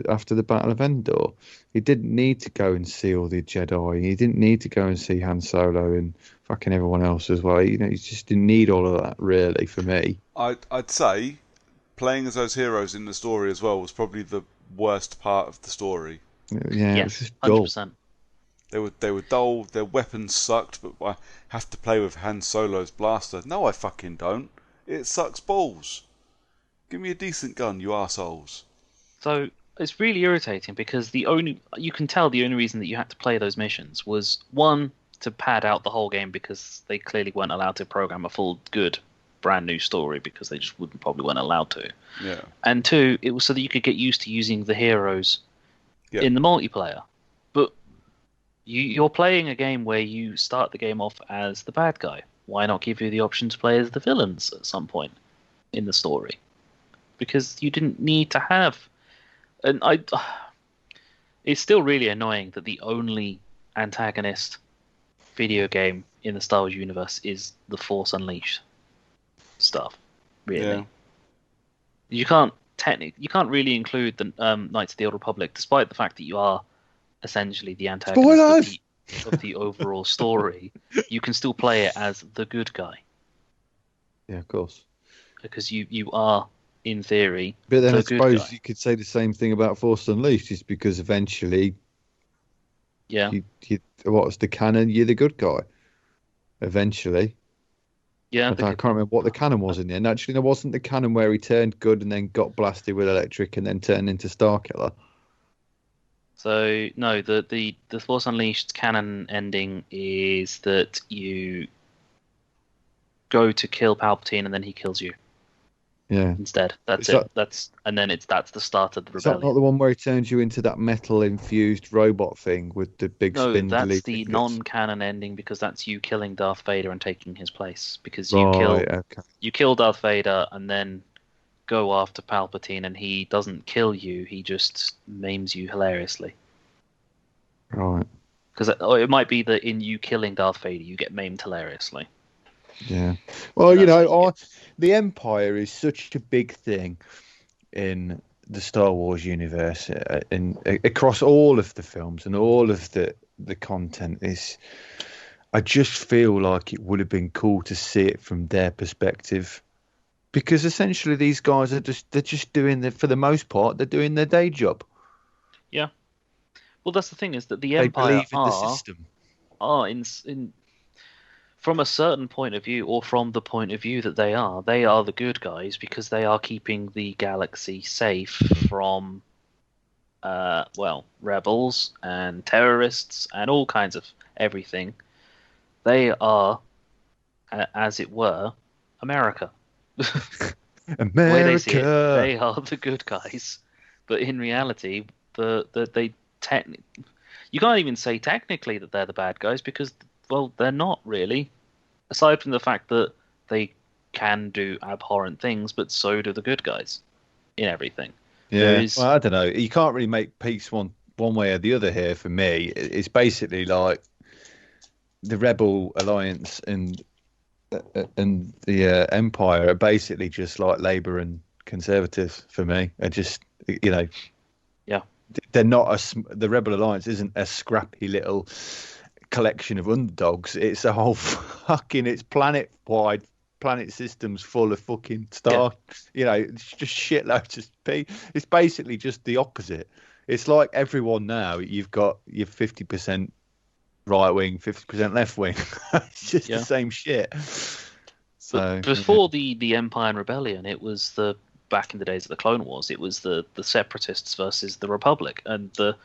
after the Battle of Endor. You didn't need to go and see all the Jedi. You didn't need to go and see Han Solo and fucking everyone else as well. You just didn't need all of that, really, for me. I'd say playing as those heroes in the story as well was probably the worst part of the story. Yeah, it was just dull. 100%. They were dull. Their weapons sucked, but I have to play with Han Solo's blaster. No, I fucking don't. It sucks balls. Give me a decent gun, you arseholes. So it's really irritating because you can tell the only reason that you had to play those missions was, one, to pad out the whole game because they clearly weren't allowed to program a full, good, brand new story because they just probably weren't allowed to. Yeah. And two, it was so that you could get used to using the heroes in the multiplayer. But you're playing a game where you start the game off as the bad guy. Why not give you the option to play as the villains at some point in the story? Because you didn't need to have... And it's still really annoying that the only antagonist video game in the Star Wars universe is the Force Unleashed stuff. Really, Yeah. you can't really include the Knights of the Old Republic, despite the fact that you are essentially the antagonist. Spoilers! of the overall story, you can still play it as the good guy Yeah, of course. because you are, in theory, But then I the good suppose guy. you could say the same thing about Force Unleashed, is because eventually, Yeah, what's the canon? You're the good guy. Eventually. yeah. I can't remember what the canon was in the end. Actually, there wasn't the canon where he turned good and then got blasted with electric and then turned into Starkiller. So no, the Force Unleashed canon ending is that you go to kill Palpatine and then he kills you Yeah. instead. That's Is it. That's the start of the Is that not rebellion. the one where he turns you into that metal-infused robot thing with the big No, spindly that's the fingers? non-canon ending because that's you killing Darth Vader and taking his place. Because Right, okay. you kill Darth Vader and then go after Palpatine, and he doesn't kill you. He just maims you hilariously. Right. Because it might be that in you killing Darth Vader, you get maimed hilariously. Yeah. Well, That's what you the Empire is such a big thing in the Star Wars universe, across all of the films and all of the content is. I just feel like it would have been cool to see it from their perspective, because essentially these guys they're just doing for the most part they're doing their day job. Yeah. Well, that's the thing is that the They Empire believe in the system. are in from a certain point of view, or from the point of view that they are the good guys because they are keeping the galaxy safe from, rebels and terrorists and all kinds of everything. They are, as it were, America. The way they see it, America. they are the good guys, but in reality, you can't even say technically that they're the bad guys because, well, they're not really. Aside from the fact that they can do abhorrent things, but so do the good guys in everything. Yeah. Well, I don't know. You can't really make peace one way or the other here. For me, it's basically like the Rebel Alliance and the Empire are basically just like Labour and Conservatives for me. Are just Yeah. They're not the Rebel Alliance isn't a scrappy little collection of underdogs. It's a whole it's planet systems full of fucking stars. It's just shitloads of people. It's basically just the opposite. It's like everyone now. You've got your 50% right wing, 50% left wing. It's just the same shit. So but before the Empire and Rebellion, it was back in the days of the Clone Wars, it was the Separatists versus the Republic, and the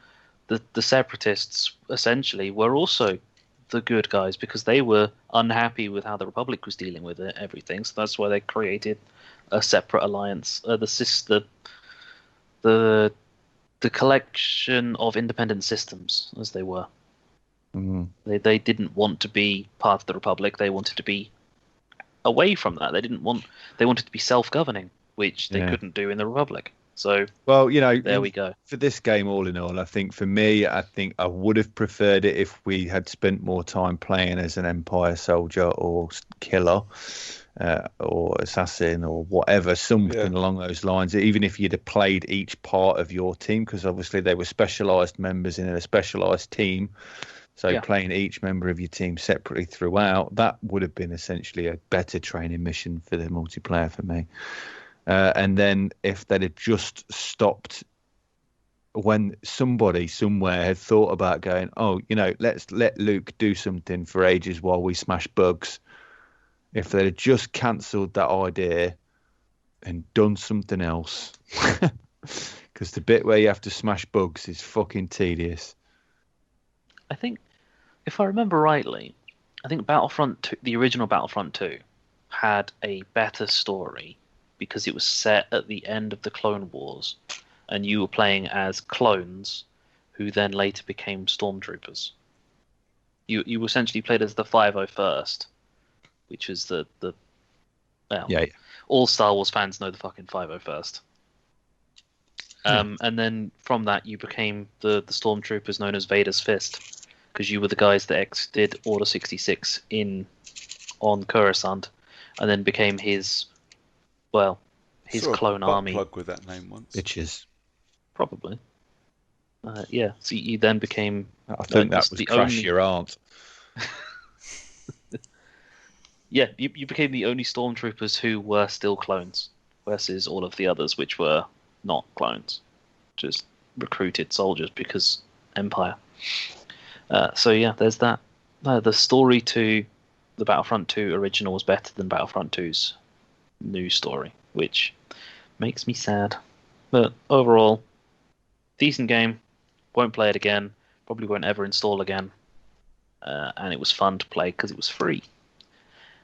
Separatists essentially were also the good guys because they were unhappy with how the Republic was dealing with everything. So that's why they created a separate alliance, the collection of independent systems, as they were. Mm. They didn't want to be part of the Republic. They wanted to be away from that. They wanted to be self-governing, which they couldn't do in the Republic. So, well, there we go. For this game, all in all, I think for me, I would have preferred it if we had spent more time playing as an Empire soldier or killer, or assassin or whatever, something along those lines. Even if you'd have played each part of your team, because obviously they were specialised members in a specialised team. So playing each member of your team separately throughout, that would have been essentially a better training mission for the multiplayer for me. And then if they'd have just stopped when somebody somewhere had thought about going, let's let Luke do something for ages while we smash bugs. If they'd have just cancelled that idea and done something else, because the bit where you have to smash bugs is fucking tedious. I think, if I remember rightly, Battlefront 2, the original Battlefront 2, had a better story because it was set at the end of the Clone Wars, and you were playing as clones who then later became stormtroopers. You essentially played as the 501st, which is all Star Wars fans know the fucking 501st. And then from that you became the stormtroopers known as Vader's Fist, because you were the guys that did Order 66 on Coruscant, and then became his clone army. Plug with that name once. Bitches. Probably. So you then became I think that That's was the Crash only- Your Aunt. Yeah, you became the only stormtroopers who were still clones, versus all of the others which were not clones, just recruited soldiers because Empire. So yeah, there's that. The story to the Battlefront 2 original was better than Battlefront 2's new story, which makes me sad. But overall, decent game. Won't play it again. Probably won't ever install again. And it was fun to play because it was free.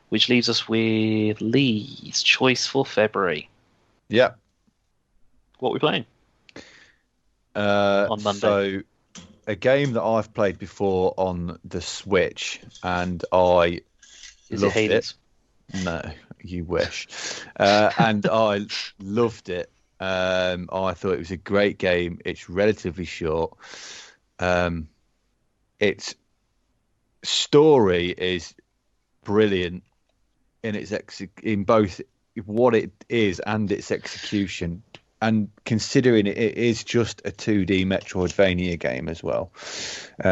Which leaves us with Lee's choice for February. Yeah. What are we playing? On Monday. So, a game that I've played before on the Switch, and I Is it loved Hades? it. No, you wish. And I loved it. I thought it was a great game. It's relatively short. Its story is brilliant in in both what it is and its execution. And considering it is just a 2D Metroidvania game as well.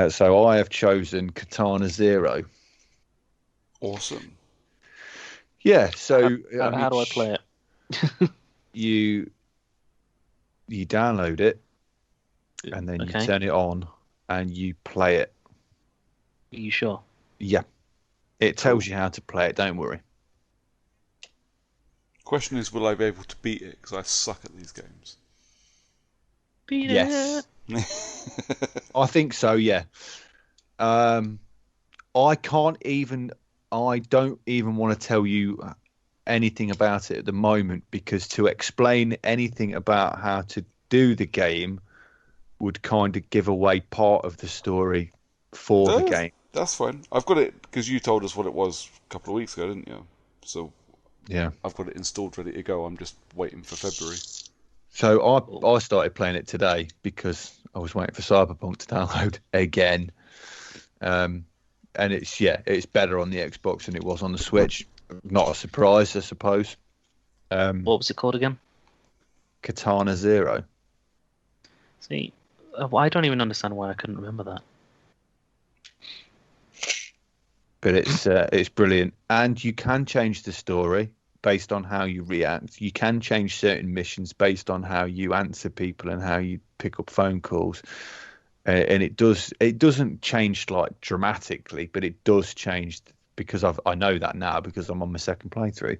So I have chosen Katana Zero. Awesome. Yeah, so How do I play it? you download it and then Okay. you turn it on and you play it. Are you sure? Yeah. It tells you how to play it, don't worry. Question is, will I be able to beat it? Because I suck at these games. Beat Yes. it. I think so, yeah. I don't even want to tell you anything about it at the moment, because to explain anything about how to do the game would kind of give away part of the story for the game. That's fine. I've got it because you told us what it was a couple of weeks ago, didn't you? So Yeah. I've got it installed, ready to go. I'm just waiting for February. So I started playing it today because I was waiting for Cyberpunk to download again. And it's better on the Xbox than it was on the Switch. Not a surprise, I suppose. What was it called again? Katana Zero. See, I don't even understand why I couldn't remember that. But it's brilliant, and you can change the story based on how you react. You can change certain missions based on how you answer people and how you pick up phone calls. And it doesn't change like dramatically, but it does change because I know that now because I'm on my second playthrough.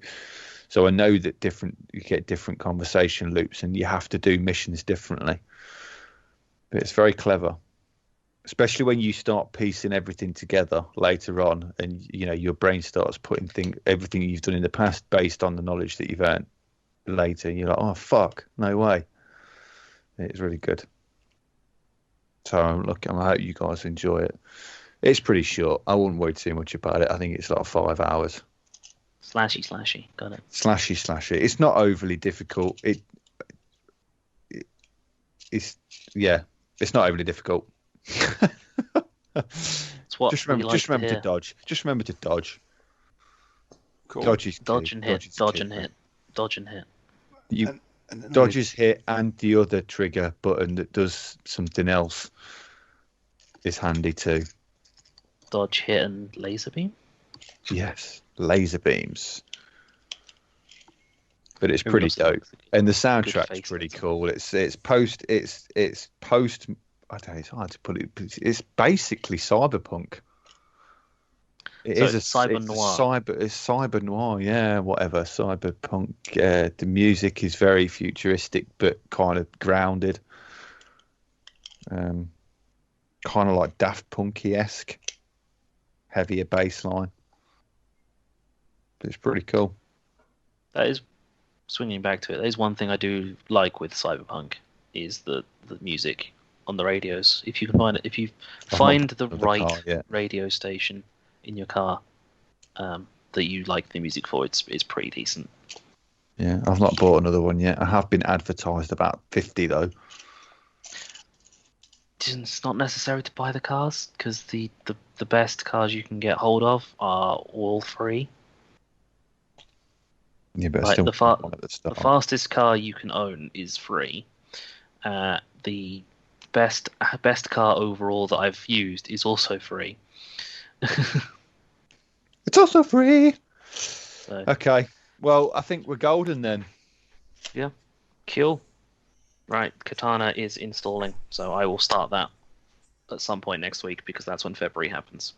So I know that you get different conversation loops and you have to do missions differently. But it's very clever, especially when you start piecing everything together later on, and your brain starts putting everything you've done in the past based on the knowledge that you've earned later. And you're like, oh fuck, no way. It's really good. So I hope you guys enjoy it. It's pretty short. I wouldn't worry too much about it. I think it's like 5 hours. Slashy. Got it. Slashy. It's not overly difficult. It's not overly difficult. It's what Just we remember, like to to hear. dodge. Just remember to dodge. Cool. Dodge is Dodge key. and hit. is Dodge key. and hit. Dodge and hit. You And then dodge is hit, and the other trigger button that does something else is handy too. Dodge, hit, and laser beam. Yes, laser beams. But it's Who pretty loves dope, laser beams? and the Good soundtrack's face pretty laser. cool. It's post. I don't know. It's hard to put it. But it's basically cyberpunk. So it's cyber noir. It's cyber noir. Yeah, whatever. Cyberpunk. The music is very futuristic, but kind of grounded. Kind of like Daft Punky-esque. Heavier bass line. But it's pretty cool. That is, swinging back to it, that is one thing I do like with Cyberpunk, is the music on the radios. If you can find it, if you find the of the right car, yeah. radio station in your car that you like the music for, it's pretty decent. Yeah, I've not bought another one yet. I have been advertised about 50 though. It's not necessary to buy the cars, because the best cars you can get hold of are all free. Yeah, but I Like still the want one at the The start. fastest car you can own is free. The best car overall that I've used is also free. It's also free. So, Okay. Well, I think we're golden then. cool. Right, Katana is installing, so I will start that at some point next week because that's when February happens.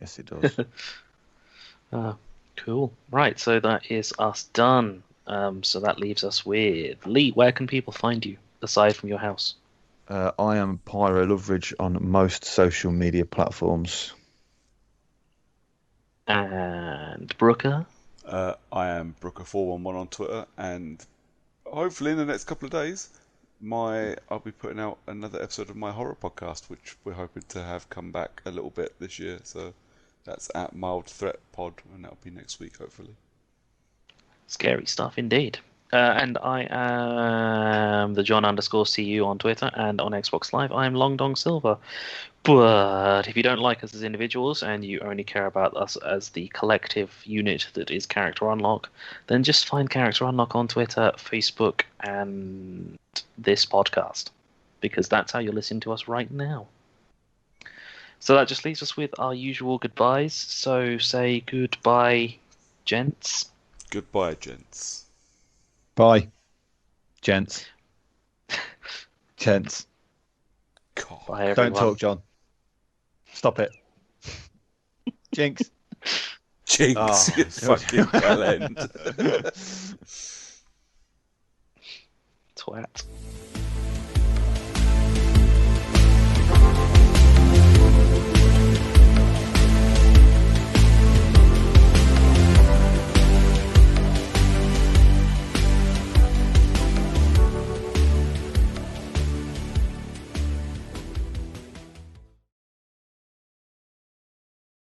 Yes, it does. Cool. Right, so that is us done. So that leaves us with Lee. Where can people find you aside from your house? I am Pyro Loveridge on most social media platforms. And Brooker. I am Brooker411 on Twitter, and hopefully in the next couple of days, I'll be putting out another episode of my horror podcast, which we're hoping to have come back a little bit this year. So that's at Mild Threat Pod, and that'll be next week, hopefully. Scary stuff indeed. And I am the John_CU on Twitter, and on Xbox Live I am Long Dong Silver. But if you don't like us as individuals and you only care about us as the collective unit that is Character Unlock, then just find Character Unlock on Twitter, Facebook, and this podcast, because that's how you're listening to us right now. So that just leaves us with our usual goodbyes. So say goodbye, gents. Goodbye, gents. Bye, gents. Gents. God. Bye, everyone. Don't talk, John. Stop it. Jinx. Jinx, Oh, you fucking bell end. Twat.